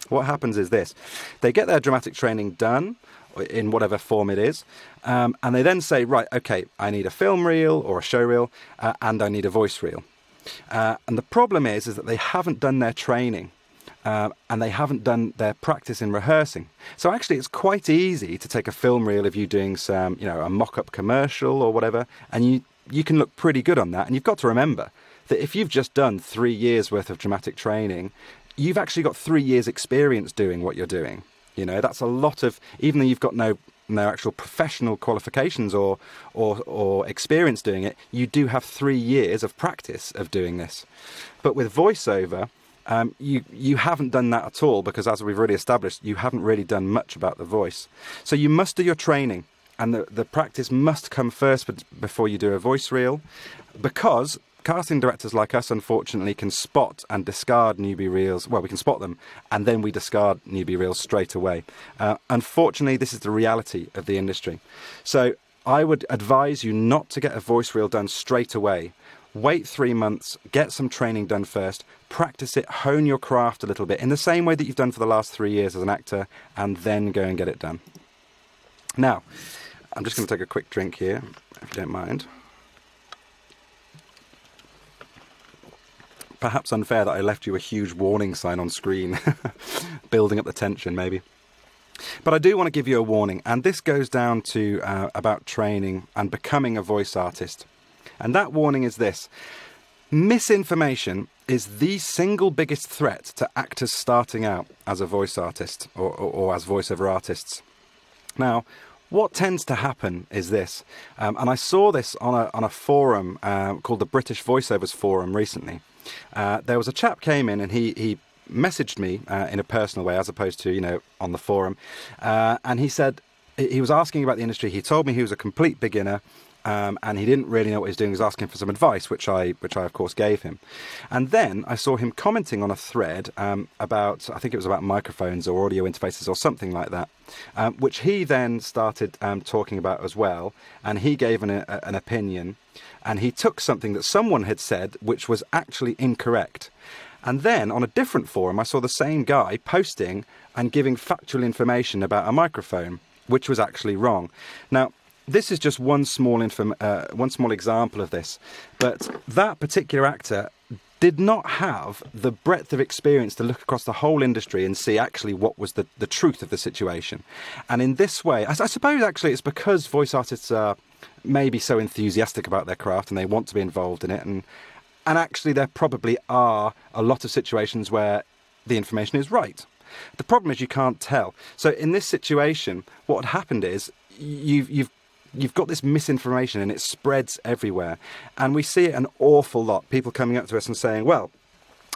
What happens is this: they get their dramatic training done in whatever form it is, and they then say, right, okay, I need a film reel or a show reel, and I need a voice reel. And the problem is that they haven't done their training, and they haven't done their practice in rehearsing. So actually, it's quite easy to take a film reel if you're doing some, a mock-up commercial or whatever, and you can look pretty good on that. And you've got to remember that if you've just done 3 years worth of dramatic training, you've actually got 3 years experience doing what you're doing. That's a lot of, even though you've got no actual professional qualifications or experience doing it, you do have 3 years of practice of doing this. But with voiceover, you haven't done that at all, because as we've already established, you haven't really done much about the voice. So you must do your training, and the practice must come first before you do a voice reel, because casting directors like us, unfortunately, can spot and discard newbie reels. Well, we can spot them, and then we discard newbie reels straight away. Unfortunately, this is the reality of the industry. So I would advise you not to get a voice reel done straight away. Wait 3 months, get some training done first, practice it, hone your craft a little bit, in the same way that you've done for the last 3 years as an actor, and then go and get it done. Now, I'm just going to take a quick drink here, if you don't mind. Perhaps unfair that I left you a huge warning sign on screen, building up the tension maybe. But I do want to give you a warning, and this goes down to about training and becoming a voice artist. And that warning is this: misinformation is the single biggest threat to actors starting out as a voice artist or as voiceover artists. Now, what tends to happen is this, and I saw this on a forum called the British Voiceovers Forum recently. There was a chap came in and he messaged me in a personal way, as opposed to, on the forum. And he said, he was asking about the industry. He told me he was a complete beginner. and he didn't really know what he was doing. He was asking for some advice, which I of course gave him. And then I saw him commenting on a thread about, I think it was about microphones or audio interfaces or something like that, which he then started talking about as well. And he gave an opinion, and he took something that someone had said which was actually incorrect. And then on a different forum, I saw the same guy posting and giving factual information about a microphone, which was actually wrong. Now, this is just one small example of this, but that particular actor did not have the breadth of experience to look across the whole industry and see actually what was the truth of the situation. And in this way, I suppose actually it's because voice artists are maybe so enthusiastic about their craft and they want to be involved in it, and actually there probably are a lot of situations where the information is right. The problem is you can't tell. So in this situation, what had happened is you've got this misinformation and it spreads everywhere. And we see it an awful lot. People coming up to us and saying, well,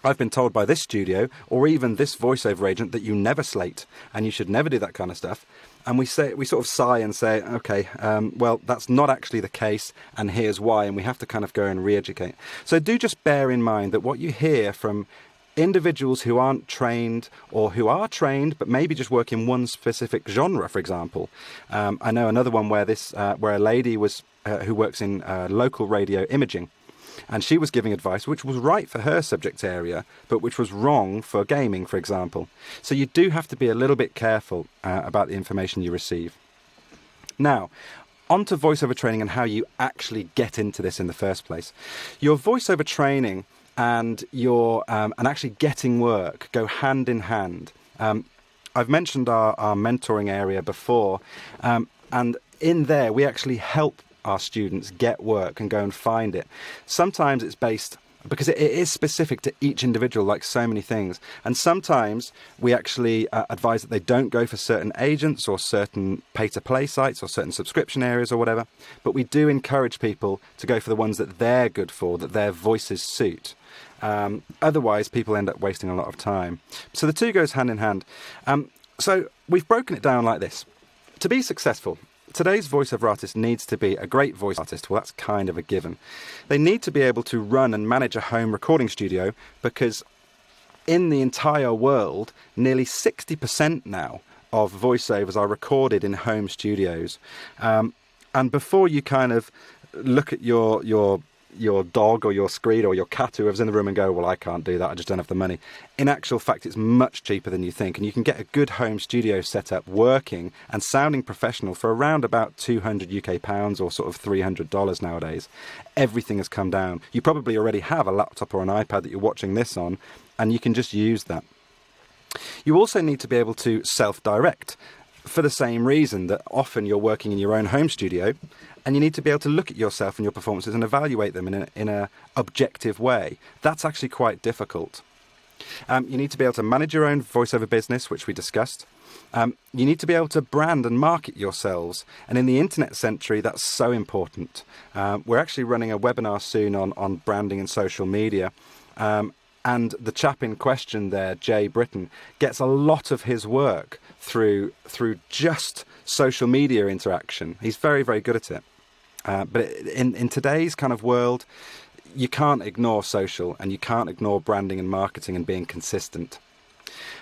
I've been told by this studio or even this voiceover agent that you never slate and you should never do that kind of stuff. And we sort of sigh and say, okay, well, that's not actually the case, and here's why, and we have to kind of go and re-educate. So do just bear in mind that what you hear from individuals who aren't trained or who are trained but maybe just work in one specific genre, for example. I know another one where where a lady was who works in local radio imaging, and she was giving advice which was right for her subject area, but which was wrong for gaming, for example. So you do have to be a little bit careful about the information you receive. Now, on to voiceover training and how you actually get into this in the first place. Your voiceover training and your and actually getting work go hand in hand. I've mentioned our mentoring area before, and in there we actually help our students get work and go and find it. Sometimes it's based, because it is specific to each individual, like so many things. And sometimes we actually advise that they don't go for certain agents or certain pay-to-play sites or certain subscription areas or whatever. But we do encourage people to go for the ones that they're good for, that their voices suit. Otherwise, people end up wasting a lot of time. So the two goes hand in hand. So we've broken it down like this. To be successful, today's voiceover artist needs to be a great voice artist. Well, that's kind of a given. They need to be able to run and manage a home recording studio, because in the entire world, nearly 60% now of voiceovers are recorded in home studios. And before you kind of look at your dog or your screed or your cat whoever's in the room and go, well, I can't do that, I just don't have the money. In actual fact, it's much cheaper than you think, and you can get a good home studio set up working and sounding professional for around about £200 UK or sort of $300 nowadays. Everything has come down. You probably already have a laptop or an iPad that you're watching this on, and you can just use that. You also need to be able to self-direct, for the same reason that often you're working in your own home studio, and you need to be able to look at yourself and your performances and evaluate them in a objective way. That's actually quite difficult. You need to be able to manage your own voiceover business, which we discussed. You need to be able to brand and market yourselves. And in the internet century, that's so important. We're actually running a webinar soon on branding and social media. And the chap in question there, Jay Britton, gets a lot of his work through just social media interaction. He's very, very good at it. But in today's kind of world, you can't ignore social, and you can't ignore branding and marketing and being consistent.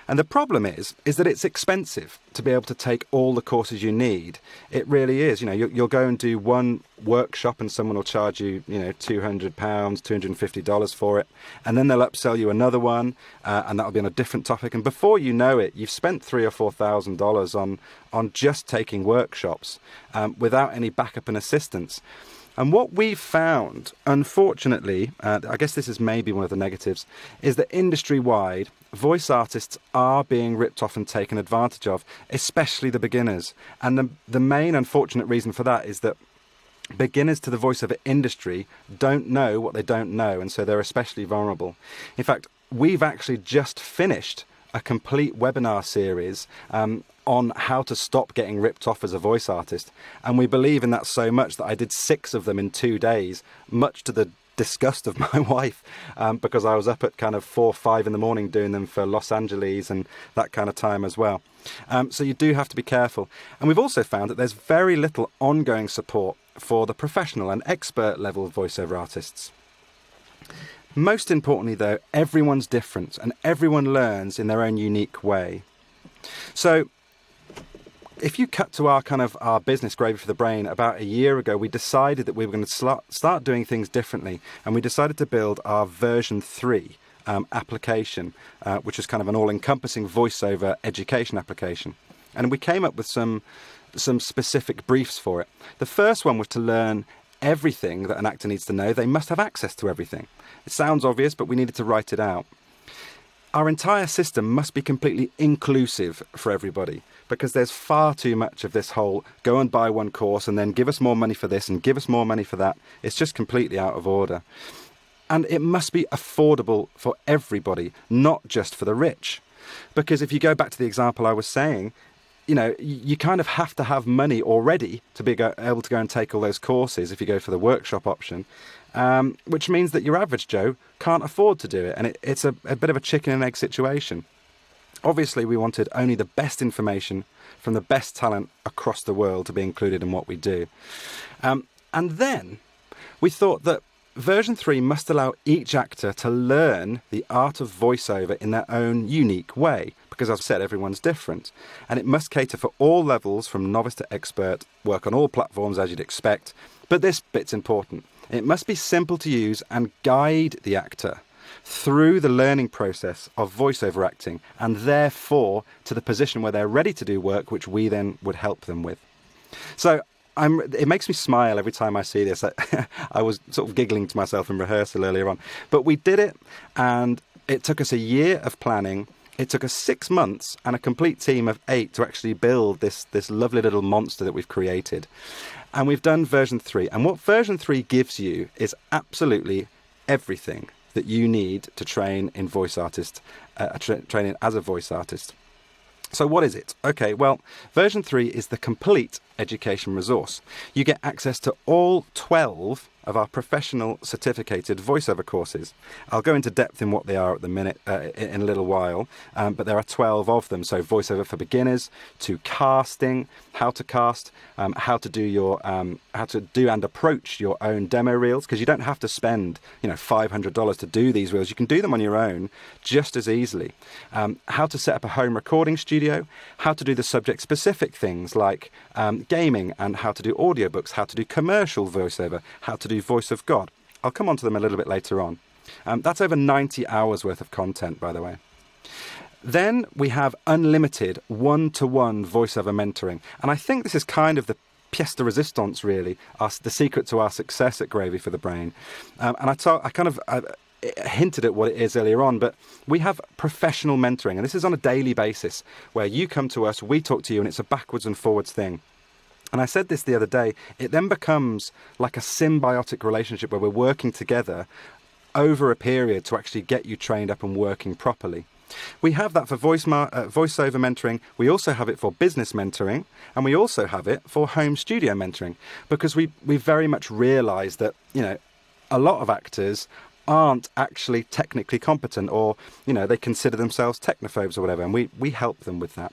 And the problem is that it's expensive to be able to take all the courses you need. It really is. You know, you'll go and do one workshop and someone will charge you, £200, $250 for it. And then they'll upsell you another one, and that'll be on a different topic. And before you know it, you've spent $3,000 or $4,000 on just taking workshops without any backup and assistance. And what we've found, unfortunately, I guess this is maybe one of the negatives, is that industry-wide, voice artists are being ripped off and taken advantage of, especially the beginners. And the main unfortunate reason for that is that beginners to the voiceover industry don't know what they don't know, and so they're especially vulnerable. In fact, we've actually just finished a complete webinar series on how to stop getting ripped off as a voice artist. And we believe in that so much that I did 6 of them in 2 days, much to the disgust of my wife, because I was up at kind of 4 or 5 in the morning doing them for Los Angeles and that kind of time as well. So you do have to be careful. And we've also found that there's very little ongoing support for the professional and expert level voiceover artists. Most importantly though, everyone's different and everyone learns in their own unique way. So if you cut to our business, Gravy for the Brain, about a year ago, we decided that we were going to start doing things differently, and we decided to build our version 3 application, which is kind of an all-encompassing voiceover education application. And we came up with some specific briefs for it. The first one was to learn everything that an actor needs to know. They must have access to everything. It sounds obvious, but we needed to write it out. Our entire system must be completely inclusive for everybody, because there's far too much of this whole go and buy one course and then give us more money for this and give us more money for that. It's just completely out of order. And it must be affordable for everybody, not just for the rich. Because if you go back to the example I was saying, you kind of have to have money already to be able to go and take all those courses if you go for the workshop option, which means that your average Joe can't afford to do it. And it's a bit of a chicken and egg situation. Obviously, we wanted only the best information from the best talent across the world to be included in what we do. And then we thought that version 3 must allow each actor to learn the art of voiceover in their own unique way, because as I've said, everyone's different. And it must cater for all levels from novice to expert, work on all platforms as you'd expect. But this bit's important. It must be simple to use and guide the actor through the learning process of voiceover acting, and therefore to the position where they're ready to do work, which we then would help them with. So it makes me smile every time I see this. I was sort of giggling to myself in rehearsal earlier on. But we did it, and it took us a year of planning. It took us 6 months and a complete team of 8 to actually build this lovely little monster that we've created. And we've done version 3. And what version 3 gives you is absolutely everything that you need to train in voice artist, training as a voice artist. So what is it? Okay, well, version 3 is the complete education resource. You get access to all 12 of our professional certificated voiceover courses. I'll go into depth in what they are at the minute in a little while, but there are 12 of them. So voiceover for beginners, to casting, how to cast, how to do and approach your own demo reels, because you don't have to spend $500 to do these reels. You can do them on your own just as easily. How to set up a home recording studio, how to do the subject specific things like gaming, and how to do audiobooks, how to do commercial voiceover, how to do voice of God. I'll come on to them a little bit later on. That's over 90 hours worth of content, by the way. Then we have unlimited one-to-one voiceover mentoring. And I think this is kind of the pièce de résistance, really, the secret to our success at Gravy for the Brain. And I hinted at what it is earlier on, but we have professional mentoring, and this is on a daily basis where you come to us, we talk to you, and it's a backwards and forwards thing. And I said this the other day, it then becomes like a symbiotic relationship where we're working together over a period to actually get you trained up and working properly. We have that for voiceover mentoring. We also have it for business mentoring, and we also have it for home studio mentoring, because we very much realise that a lot of actors aren't actually technically competent, or they consider themselves technophobes or whatever, and we help them with that.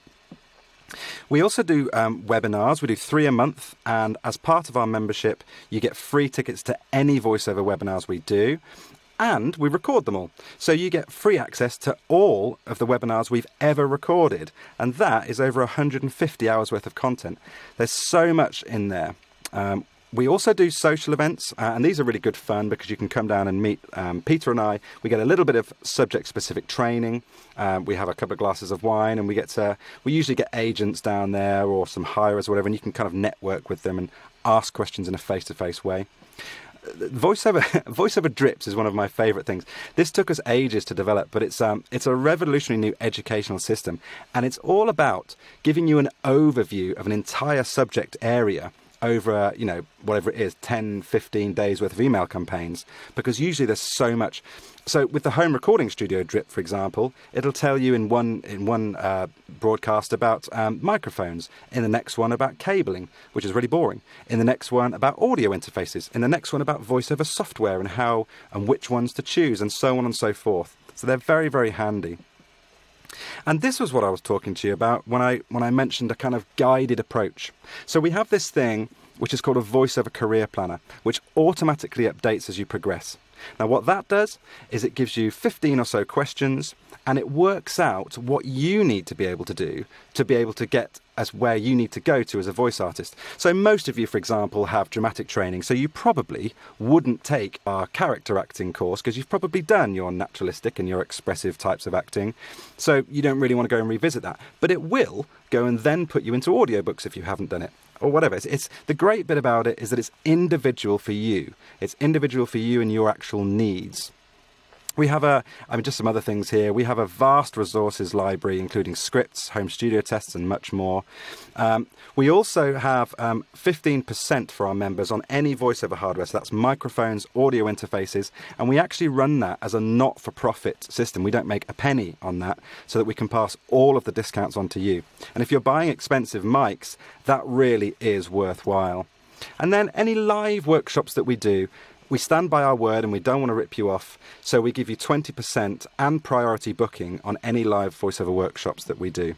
We also do webinars. We do 3 a month, and as part of our membership you get free tickets to any voiceover webinars we do, and we record them all. So you get free access to all of the webinars we've ever recorded, and that is over 150 hours worth of content. There's so much in there. We also do social events, and these are really good fun because you can come down and meet Peter and I. We get a little bit of subject-specific training. We have a couple of glasses of wine, and we usually get agents down there or some hirers or whatever, and you can kind of network with them and ask questions in a face-to-face way. Voiceover drips is one of my favourite things. This took us ages to develop, but it's a revolutionary new educational system, and it's all about giving you an overview of an entire subject area over, whatever it is, 10, 15 days worth of email campaigns, because usually there's so much. So with the home recording studio drip, for example, it'll tell you in one broadcast about microphones, in the next one about cabling, which is really boring, in the next one about audio interfaces, in the next one about voiceover software and how and which ones to choose, and so on and so forth. So they're very, very handy. And this was what I was talking to you about when I mentioned a kind of guided approach. So we have this thing which is called a VoiceOver Career Planner, which automatically updates as you progress. Now, what that does is it gives you 15 or so questions, and it works out what you need to be able to do to be able to get as where you need to go to as a voice artist. So most of you, for example, have dramatic training, so you probably wouldn't take our character acting course because you've probably done your naturalistic and your expressive types of acting, so you don't really want to go and revisit that. But it will go and then put you into audiobooks if you haven't done it, or whatever. It's the great bit about it is that it's individual for you. It's individual for you and your actual needs. We have just some other things here. We have a vast resources library, including scripts, home studio tests, and much more. We also have 15% for our members on any voiceover hardware. So that's microphones, audio interfaces, and we actually run that as a not-for-profit system. We don't make a penny on that, so that we can pass all of the discounts on to you. And if you're buying expensive mics, that really is worthwhile. And then any live workshops that we do, we stand by our word and we don't want to rip you off, so we give you 20% and priority booking on any live voiceover workshops that we do.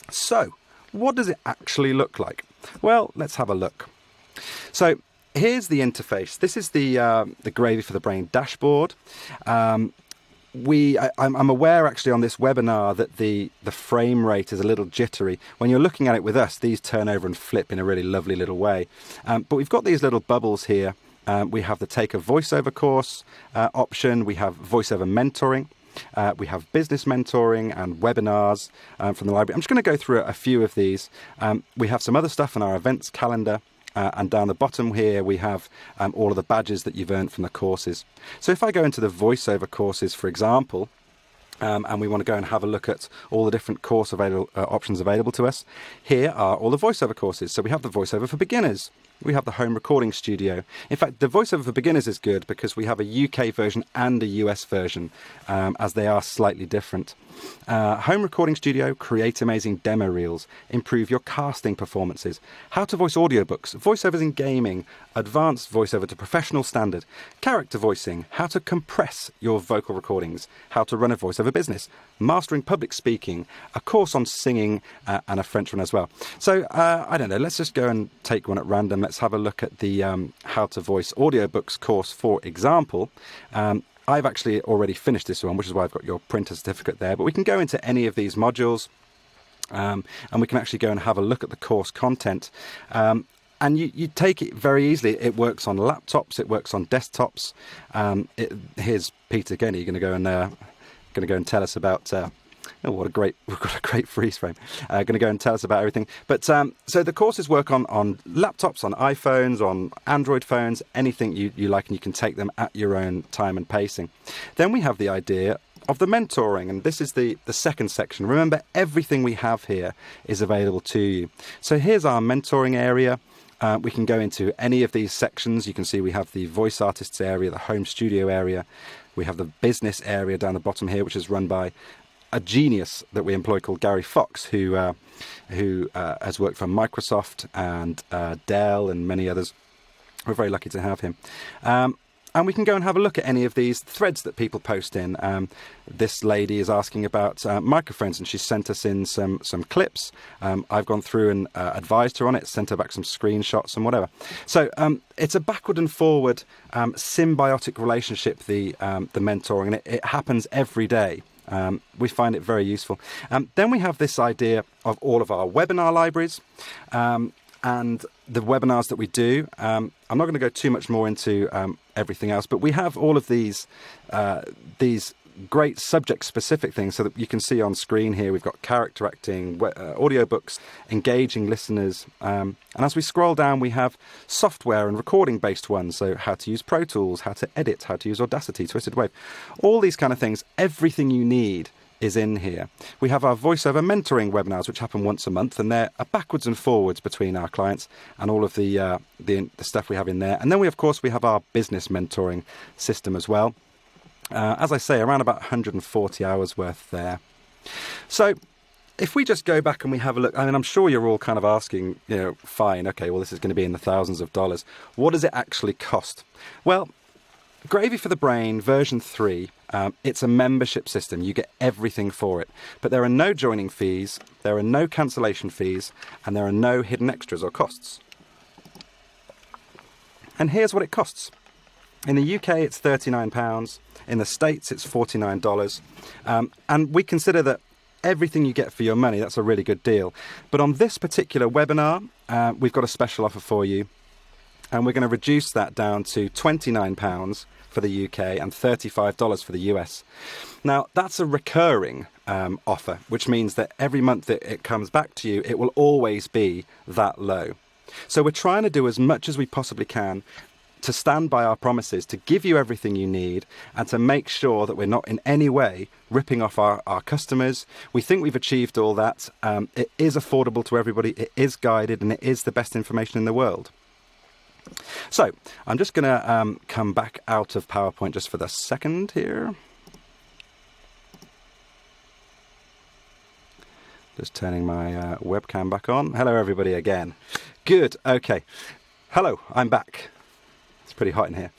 So, what does it actually look like? Well, let's have a look. So, here's the interface. This is the Gravy for the Brain dashboard. I'm aware actually on this webinar that the frame rate is a little jittery. When you're looking at it with us, these turn over and flip in a really lovely little way. But we've got these little bubbles here. We have the Take a Voiceover course option. We have voiceover mentoring. We have business mentoring and webinars from the library. I'm just going to go through a few of these. We have some other stuff in our events calendar. And down the bottom here, we have all of the badges that you've earned from the courses. So if I go into the voiceover courses, for example, and we want to go and have a look at all the different course options available to us, here are all the voiceover courses. So we have the voiceover for beginners. We have the home recording studio. In fact, the voiceover for beginners is good because we have a UK version and a US version, as they are slightly different. Home recording studio, create amazing demo reels, improve your casting performances, how to voice audiobooks, voiceovers in gaming, advanced voiceover to professional standard, character voicing, how to compress your vocal recordings, how to run a voiceover business, mastering public speaking, a course on singing, and a French one as well. So, I don't know, let's just go and take one at random. Let's have a look at the how to voice audiobooks course, for example. I've actually already finished this one, which is why I've got your printer certificate there. But we can go into any of these modules, and we can actually go and have a look at the course content. And you take it very easily. It works on laptops. It works on desktops. Here's Peter Genny going to go and tell us about. We've got a great freeze frame. Going to go and tell us about everything. But so the courses work on laptops, on iPhones, on Android phones, anything you like, and you can take them at your own time and pacing. Then we have the idea of the mentoring, and this is the second section. Remember, everything we have here is available to you. So here's our mentoring area. We can go into any of these sections. You can see we have the voice artists area, the home studio area. We have the business area down the bottom here, which is run by a genius that we employ called Gary Fox, who has worked for Microsoft and Dell and many others. We're very lucky to have him. And we can go and have a look at any of these threads that people post in. This lady is asking about microphones, and she's sent us in some clips. I've gone through and advised her on it, sent her back some screenshots and whatever. So it's a backward and forward symbiotic relationship, the mentoring, and it happens every day. We find it very useful. Then we have this idea of all of our webinar libraries and the webinars that we do. I'm not going to go too much more into everything else, but we have all of these great subject-specific things, so that you can see on screen here we've got character acting, audiobooks, engaging listeners, and as we scroll down we have software and recording-based ones, so how to use Pro Tools, how to edit, how to use Audacity, Twisted Wave, all these kind of things. Everything you need is in here. We have our voiceover mentoring webinars, which happen once a month, and they're backwards and forwards between our clients and all of the stuff we have in there. And then we have our business mentoring system as well. As I say, around about 140 hours worth there. So if we just go back and we have a look, I mean, I'm sure you're all kind of asking, fine, okay, well, this is going to be in the thousands of dollars. What does it actually cost? Well, Gravy for the Brain version 3, it's a membership system. You get everything for it. But there are no joining fees, there are no cancellation fees, and there are no hidden extras or costs. And here's what it costs. In the UK, it's £39. In the States, it's $49. And we consider that everything you get for your money, that's a really good deal. But on this particular webinar, we've got a special offer for you. And we're going to reduce that down to £29 for the UK and $35 for the US. Now, that's a recurring offer, which means that every month that it comes back to you, it will always be that low. So we're trying to do as much as we possibly can to stand by our promises, to give you everything you need, and to make sure that we're not in any way ripping off our customers. We think we've achieved all that. It is affordable to everybody, it is guided, and it is the best information in the world. So I'm just going to come back out of PowerPoint just for the second here. Just turning my webcam back on. Hello everybody again. Good, okay. Hello, I'm back. Pretty hot in here.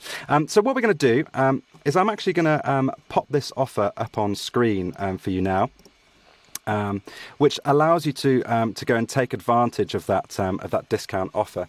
So what we're going to do is I'm actually going to pop this offer up on screen for you now, which allows you to go and take advantage of that discount offer.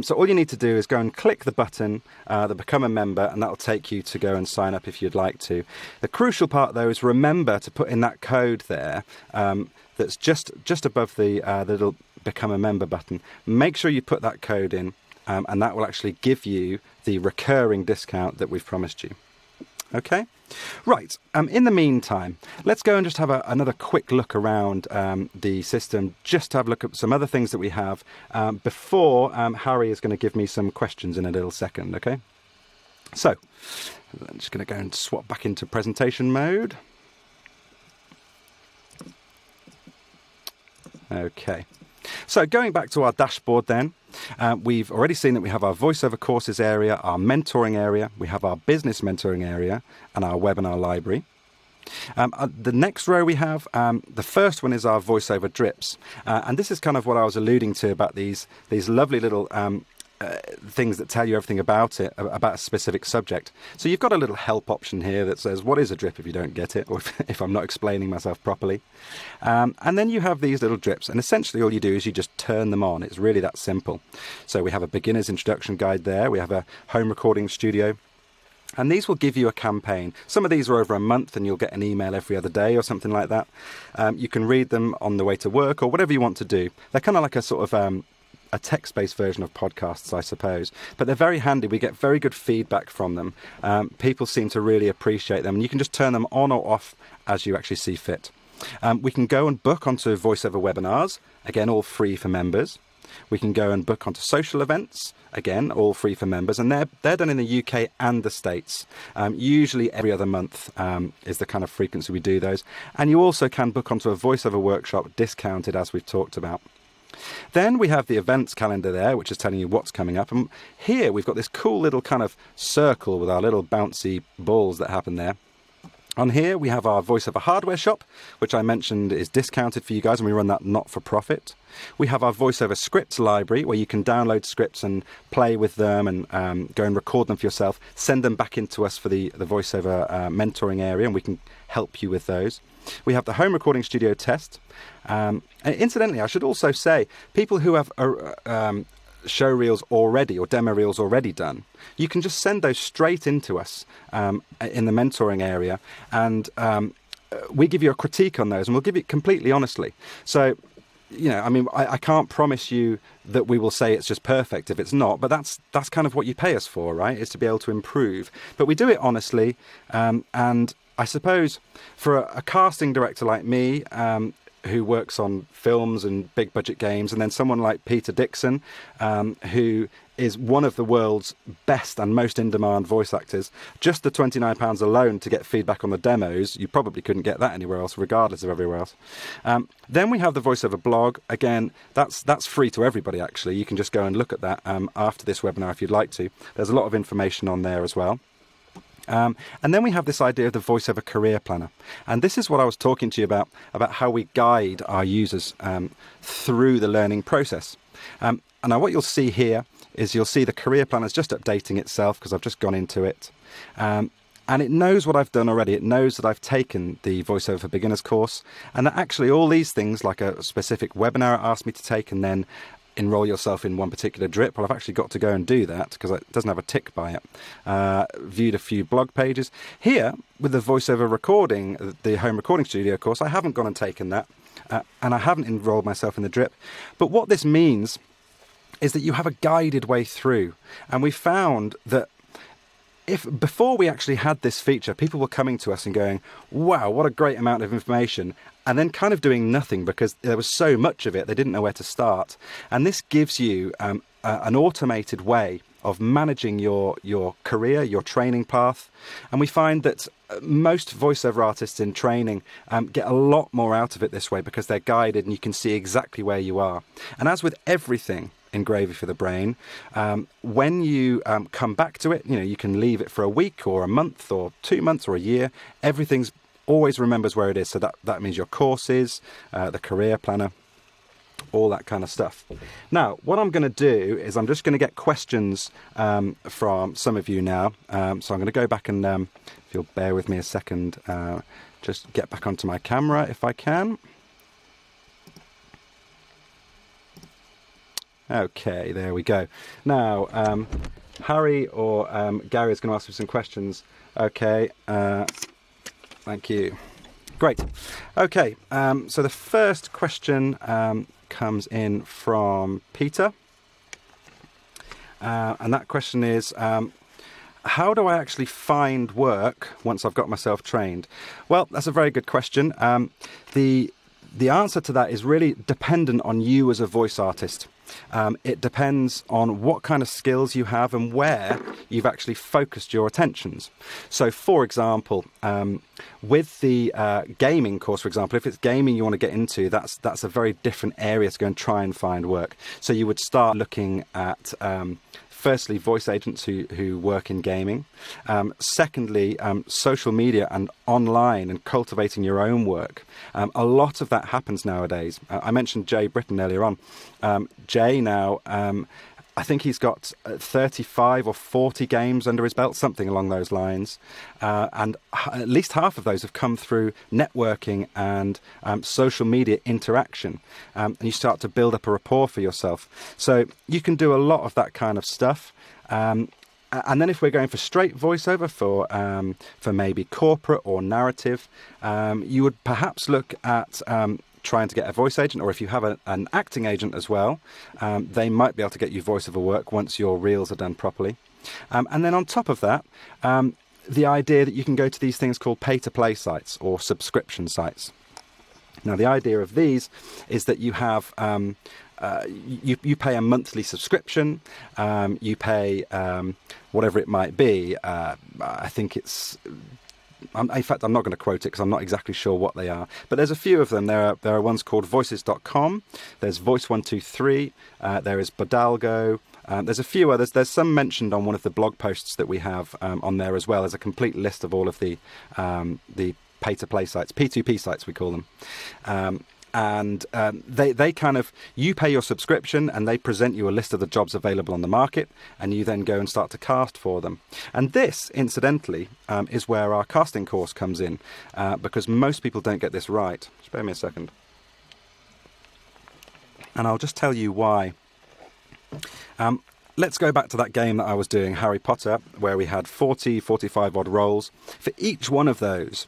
So all you need to do is go and click the button that become a member, and that will take you to go and sign up if you'd like to. The crucial part though is remember to put in that code there that's just above the little become a member button. Make sure you put that code in. And that will actually give you the recurring discount that we've promised you. Okay? Right. In the meantime, let's go and just have another quick look around the system, just to have a look at some other things that we have before Harry is going to give me some questions in a little second, okay? So, I'm just going to go and swap back into presentation mode. Okay. So going back to our dashboard then, we've already seen that we have our voiceover courses area, our mentoring area, we have our business mentoring area, and our webinar library. The next row we have, the first one is our voiceover drips. And this is kind of what I was alluding to about these lovely little things that tell you everything about it, about a specific subject. So you've got a little help option here that says, what is a drip if you don't get it, or if I'm not explaining myself properly. And then you have these little drips, and essentially all you do is you just turn them on. It's really that simple. So we have a beginner's introduction guide there. We have a home recording studio. And these will give you a campaign. Some of these are over a month and you'll get an email every other day or something like that. You can read them on the way to work or whatever you want to do. They're kind of like a sort of a text-based version of podcasts, I suppose. But they're very handy. We get very good feedback from them. People seem to really appreciate them. And you can just turn them on or off as you actually see fit. We can go and book onto voiceover webinars. Again, all free for members. We can go and book onto social events. Again, all free for members. And they're done in the UK and the States. Usually every other month is the kind of frequency we do those. And you also can book onto a voiceover workshop discounted, as we've talked about. Then we have the events calendar there, which is telling you what's coming up. And here we've got this cool little kind of circle with our little bouncy balls that happen there. On here we have our voiceover hardware shop, which I mentioned is discounted for you guys, and we run that not for profit. We have our voiceover scripts library, where you can download scripts and play with them and go and record them for yourself, send them back into us for the voiceover mentoring area, and we can help you with those. We have the home recording studio test. And incidentally, I should also say, people who have show reels already or demo reels already done, you can just send those straight into us in the mentoring area, and we give you a critique on those, and we'll give it completely honestly. So, you know, I mean, I can't promise you that we will say it's just perfect if it's not, but that's kind of what you pay us for, right? Is to be able to improve. But we do it honestly, and I suppose for a casting director like me, who works on films and big budget games, and then someone like Peter Dixon, who is one of the world's best and most in-demand voice actors, just the £29 alone to get feedback on the demos, you probably couldn't get that anywhere else, regardless of everywhere else. Then we have the voiceover blog. Again, that's free to everybody, actually. You can just go and look at that after this webinar if you'd like to. There's a lot of information on there as well. And then we have this idea of the voiceover career planner, and this is what I was talking to you about how we guide our users through the learning process. And now what you'll see here is you'll see the career planner is just updating itself because I've just gone into it, and it knows what I've done already. It knows that I've taken the voiceover for beginners course, and that actually all these things, like a specific webinar it asked me to take, and then enroll yourself in one particular drip. Well, I've actually got to go and do that because it doesn't have a tick by it. Viewed a few blog pages. Here, with the voiceover recording, the home recording studio course, I haven't gone and taken that, and I haven't enrolled myself in the drip. But what this means is that you have a guided way through. And we found that if before we actually had this feature, people were coming to us and going, wow, what a great amount of information, and then kind of doing nothing because there was so much of it, they didn't know where to start. And this gives you an automated way of managing your career, your training path. And we find that most voiceover artists in training get a lot more out of it this way because they're guided and you can see exactly where you are. And as with everything in Gravy for the Brain, when you come back to it, you can leave it for a week or a month or 2 months or a year. Everything's always remembers where it is. So that means your courses, the career planner, all that kind of stuff. Now, what I'm going to do is I'm just going to get questions from some of you now. So I'm going to go back and, if you'll bear with me a second, just get back onto my camera if I can. Okay, there we go. Now, Harry or Gary is going to ask me some questions. Okay, thank you. Great. Okay, so the first question comes in from Peter. And that question is, how do I actually find work once I've got myself trained? Well, that's a very good question. The answer to that is really dependent on you as a voice artist. It depends on what kind of skills you have and where you've actually focused your attentions. So, for example, with the gaming course, for example, if it's gaming you want to get into, that's a very different area to go and try and find work. So you would start looking at firstly, voice agents who work in gaming. Secondly, social media and online and cultivating your own work. A lot of that happens nowadays. I mentioned Jay Britton earlier on. Jay now, I think he's got 35 or 40 games under his belt, something along those lines. And at least half of those have come through networking and social media interaction. And you start to build up a rapport for yourself. So you can do a lot of that kind of stuff. And then if we're going for straight voiceover for maybe corporate or narrative, you would perhaps look at trying to get a voice agent, or if you have an acting agent as well, they might be able to get you voiceover work once your reels are done properly. And then on top of that, the idea that you can go to these things called pay-to-play sites or subscription sites. Now, the idea of these is that you have you pay a monthly subscription, you pay whatever it might be. I think it's... in fact, I'm not going to quote it because I'm not exactly sure what they are. But there's a few of them. There are ones called voices.com. There's Voice123. There is Bodalgo. There's a few others. There's some mentioned on one of the blog posts that we have on there as well. There's a complete list of all of the pay-to-play sites, P2P sites we call them. And they kind of, you pay your subscription and they present you a list of the jobs available on the market, and you then go and start to cast for them. And this, incidentally, is where our casting course comes in, because most people don't get this right. Just bear me a second. And I'll just tell you why. Let's go back to that game that I was doing, Harry Potter, where we had 45 odd roles. For each one of those,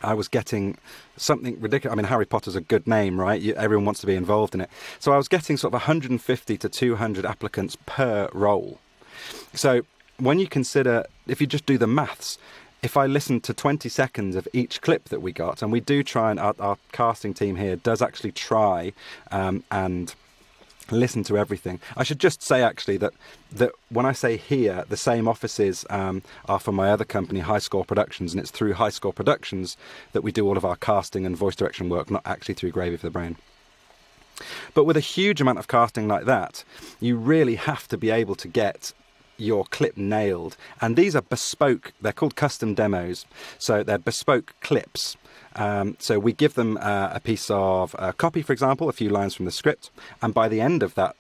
I was getting something ridiculous. I mean, Harry Potter's a good name, right? Everyone wants to be involved in it. So I was getting sort of 150 to 200 applicants per role. So when you consider, if you just do the maths, if I listened to 20 seconds of each clip that we got, and we do try, and our casting team here does actually try and listen to everything. I should just say actually that when I say here, the same offices are for my other company, High Score Productions, and it's through High Score Productions that we do all of our casting and voice direction work, not actually through Gravy for the Brain. But with a huge amount of casting like that, you really have to be able to get your clip nailed. And these are bespoke, they're called custom demos. So they're bespoke clips. So we give them a piece of copy, for example, a few lines from the script, and by the end of that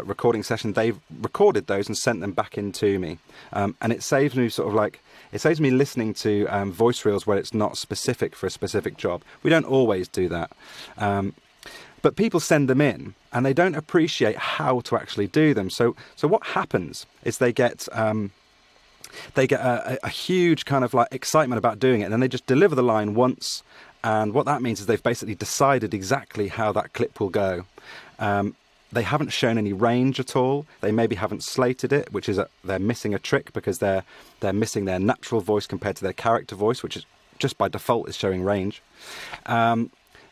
recording session, they've recorded those and sent them back in to me. And it saves me it saves me listening to voice reels where it's not specific for a specific job. We don't always do that. But But people send them in and they don't appreciate how to actually do them. So what happens is they get a huge kind of like excitement about doing it, and then they just deliver the line once. And what that means is they've basically decided exactly how that clip will go. They haven't shown any range at all. They maybe haven't slated it, which is they're missing a trick because they're missing their natural voice compared to their character voice, which is just by default is showing range.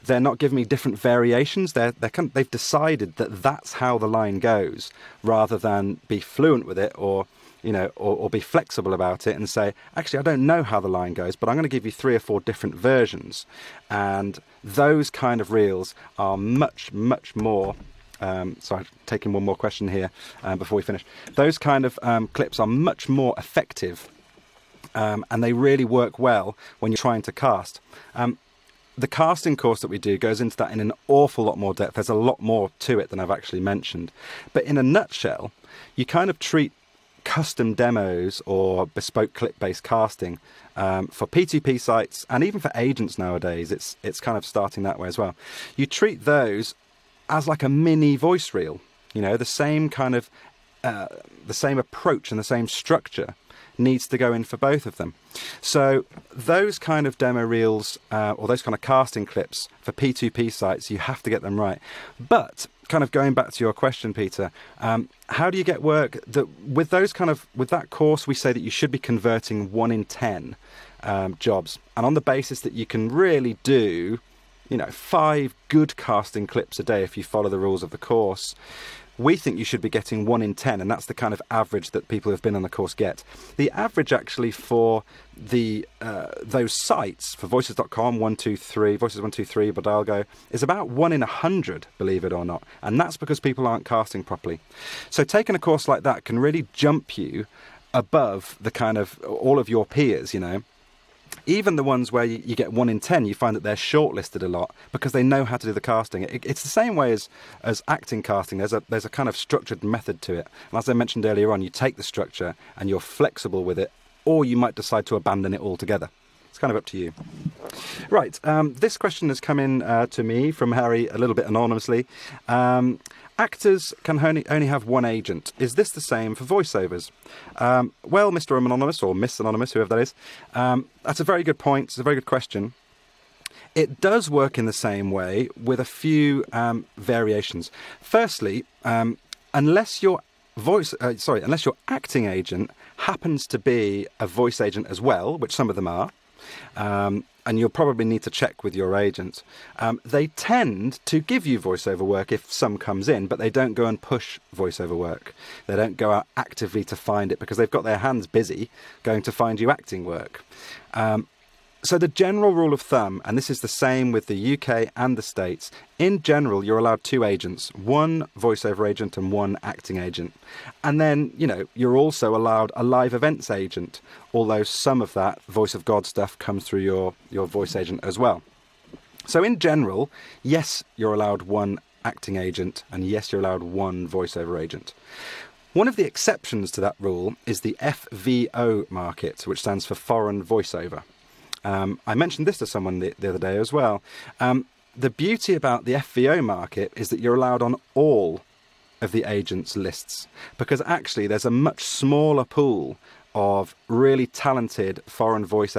They're not giving me different variations. They've decided that that's how the line goes, rather than be fluent with it or be flexible about it and say, actually, I don't know how the line goes, but I'm going to give you 3 or 4 different versions. And those kind of reels are much, much more... sorry, taking one more question here before we finish. Those kind of clips are much more effective, and they really work well when you're trying to cast. The casting course that we do goes into that in an awful lot more depth. There's a lot more to it than I've actually mentioned. But in a nutshell, you kind of treat custom demos or bespoke clip-based casting for P2P sites, and even for agents nowadays, it's kind of starting that way as well. You treat those as like a mini voice reel, the same kind of the same approach and the same structure needs to go in for both of them. So those kind of demo reels or those kind of casting clips for P2P sites, you have to get them right. But kind of going back to your question, Peter, how do you get work with that course? We say that you should be converting 1 in 10 jobs, and on the basis that you can really do 5 good casting clips a day if you follow the rules of the course. We think you should be getting 1 in 10, and that's the kind of average that people who have been on the course get. The average actually for those sites, for voices.com, 123, Voices 123, Bodalgo, is about 1 in 100, believe it or not. And that's because people aren't casting properly. So taking a course like that can really jump you above the kind of all of your peers, Even the ones where you get 1 in 10, you find that they're shortlisted a lot because they know how to do the casting. It's the same way as acting casting. There's a kind of structured method to it. And as I mentioned earlier on, you take the structure and you're flexible with it, or you might decide to abandon it altogether. It's kind of up to you. Right, this question has come in to me from Harry a little bit anonymously. Actors can only have 1 agent. Is this the same for voiceovers? Well, Mr. Anonymous, or Miss Anonymous, whoever that is, that's a very good point. It's a very good question. It does work in the same way with a few variations. Firstly, unless your acting agent happens to be a voice agent as well, which some of them are, and you'll probably need to check with your agent. They tend to give you voiceover work if some comes in, but they don't go and push voiceover work. They don't go out actively to find it because they've got their hands busy going to find you acting work. So the general rule of thumb, and this is the same with the UK and the States, in general, you're allowed 2 agents, 1 voiceover agent and 1 acting agent. And then, you're also allowed a live events agent, although some of that Voice of God stuff comes through your voice agent as well. So in general, yes, you're allowed 1 acting agent, and yes, you're allowed 1 voiceover agent. One of the exceptions to that rule is the FVO market, which stands for foreign voiceover. I mentioned this to someone the other day as well. The beauty about the FVO market is that you're allowed on all of the agents' lists, because actually there's a much smaller pool of really talented foreign voice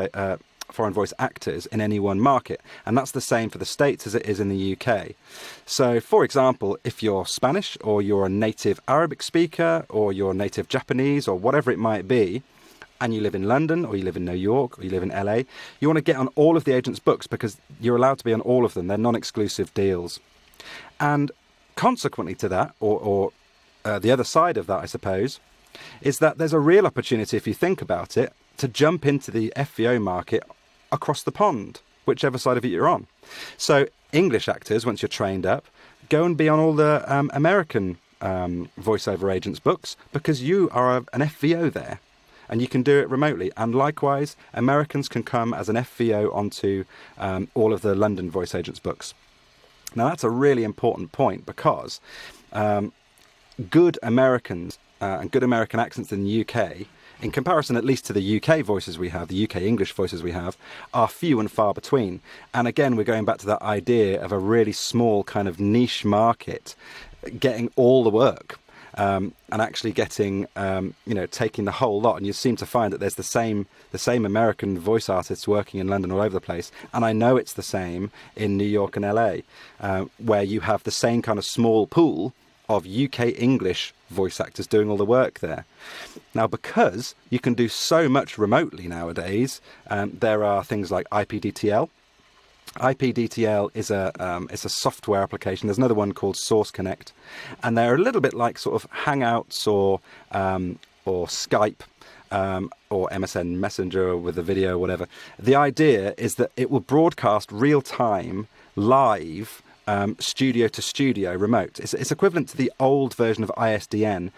actors in any one market, and that's the same for the States as it is in the UK. So, for example, if you're Spanish, or you're a native Arabic speaker, or you're native Japanese, or whatever it might be, and you live in London, or you live in New York, or you live in LA, you want to get on all of the agents' books because you're allowed to be on all of them. They're non-exclusive deals. And consequently to that, or the other side of that, I suppose, is that there's a real opportunity, if you think about it, to jump into the FVO market across the pond, whichever side of it you're on. So English actors, once you're trained up, go and be on all the American voiceover agents' books because you are an FVO there. And you can do it remotely. And likewise, Americans can come as an FVO onto all of the London voice agents' books. Now, that's a really important point because good Americans and good American accents in the UK, in comparison at least to the UK voices we have, the UK English voices we have, are few and far between. And again, we're going back to that idea of a really small kind of niche market getting all the work. And actually getting, taking the whole lot. And you seem to find that there's the same American voice artists working in London all over the place. And I know it's the same in New York and LA, where you have the same kind of small pool of UK English voice actors doing all the work there. Now, because you can do so much remotely nowadays, there are things like IPDTL. IPDTL is a software application. There's another one called Source Connect, and they're a little bit like sort of Hangouts or Skype or MSN Messenger with a video or whatever. The idea is that it will broadcast real time, live, studio to studio, remote. It's equivalent to the old version of ISDN,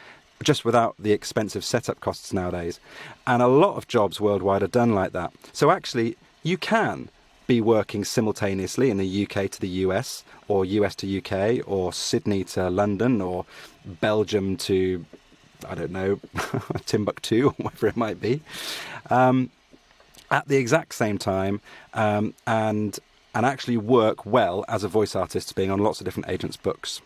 just without the expensive setup costs nowadays. And a lot of jobs worldwide are done like that. So actually, you can be working simultaneously in the UK to the US, or US to UK, or Sydney to London, or Belgium to, I don't know, Timbuktu, or whatever it might be, at the exact same time, and actually work well as a voice artist, being on lots of different agents' books.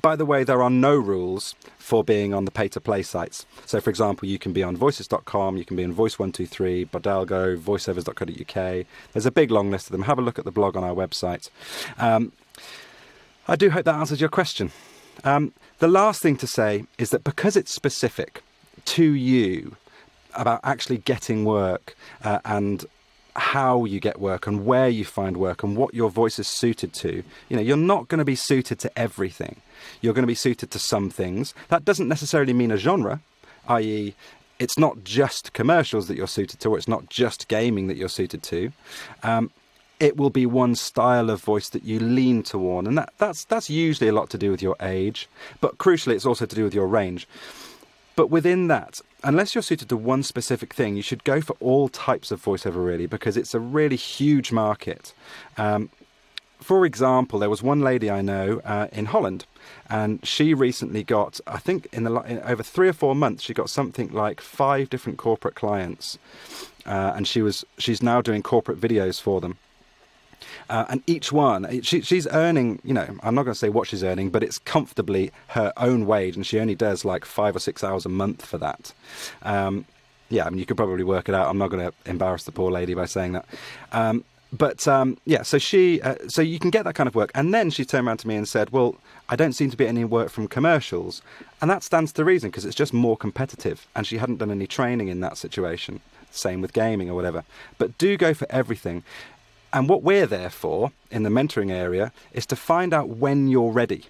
By the way, there are no rules for being on the pay-to-play sites. So, for example, you can be on voices.com, you can be on Voice123, Bodalgo, voiceovers.co.uk. There's a big long list of them. Have a look at the blog on our website. I do hope that answers your question. The last thing to say is that because it's specific to you about actually getting work and how you get work and where you find work and what your voice is suited to. You're not going to be suited to everything. You're going to be suited to some things. That doesn't necessarily mean a genre, i.e. it's not just commercials that you're suited to, or it's not just gaming that you're suited to. It will be one style of voice that you lean toward, and that's usually a lot to do with your age, but crucially it's also to do with your range. But within that, unless you're suited to one specific thing, you should go for all types of voiceover, really, because it's a really huge market. For example, there was one lady I know in Holland, and she recently got, I think in over 3 or 4 months, she got something like 5 different corporate clients, and she's now doing corporate videos for them. And each one, she's earning, I'm not going to say what she's earning, but it's comfortably her own wage, and she only does like 5 or 6 hours a month for that. You could probably work it out. I'm not going to embarrass the poor lady by saying that. So you can get that kind of work. And then she turned around to me and said, well, I don't seem to be any work from commercials. And that stands to reason, because it's just more competitive. And she hadn't done any training in that situation. Same with gaming or whatever. But do go for everything. And what we're there for in the mentoring area is to find out when you're ready,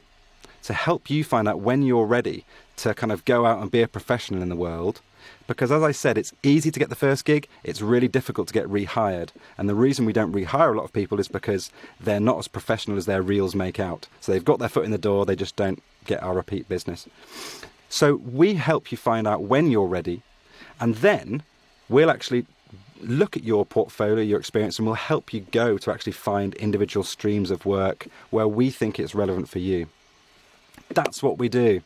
to help you find out when you're ready to kind of go out and be a professional in the world. Because as I said, it's easy to get the first gig. It's really difficult to get rehired. And the reason we don't rehire a lot of people is because they're not as professional as their reels make out. So they've got their foot in the door. They just don't get our repeat business. So we help you find out when you're ready. And then we'll actually look at your portfolio, your experience, and we'll help you go to actually find individual streams of work where we think it's relevant for you. That's what we do.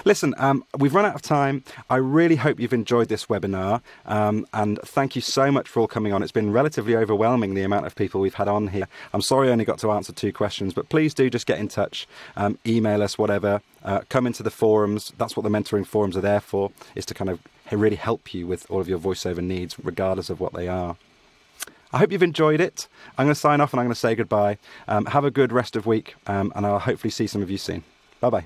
Listen, we've run out of time. I really hope you've enjoyed this webinar, and thank you so much for all coming on. It's been relatively overwhelming, the amount of people we've had on here. I'm sorry I only got to answer 2 questions, but please do just get in touch, email us, whatever, come into the forums. That's what the mentoring forums are there for, is to kind of really help you with all of your voiceover needs, regardless of what they are. I hope you've enjoyed it. I'm going to sign off and I'm going to say goodbye. Have a good rest of week, and I'll hopefully see some of you soon. Bye-bye.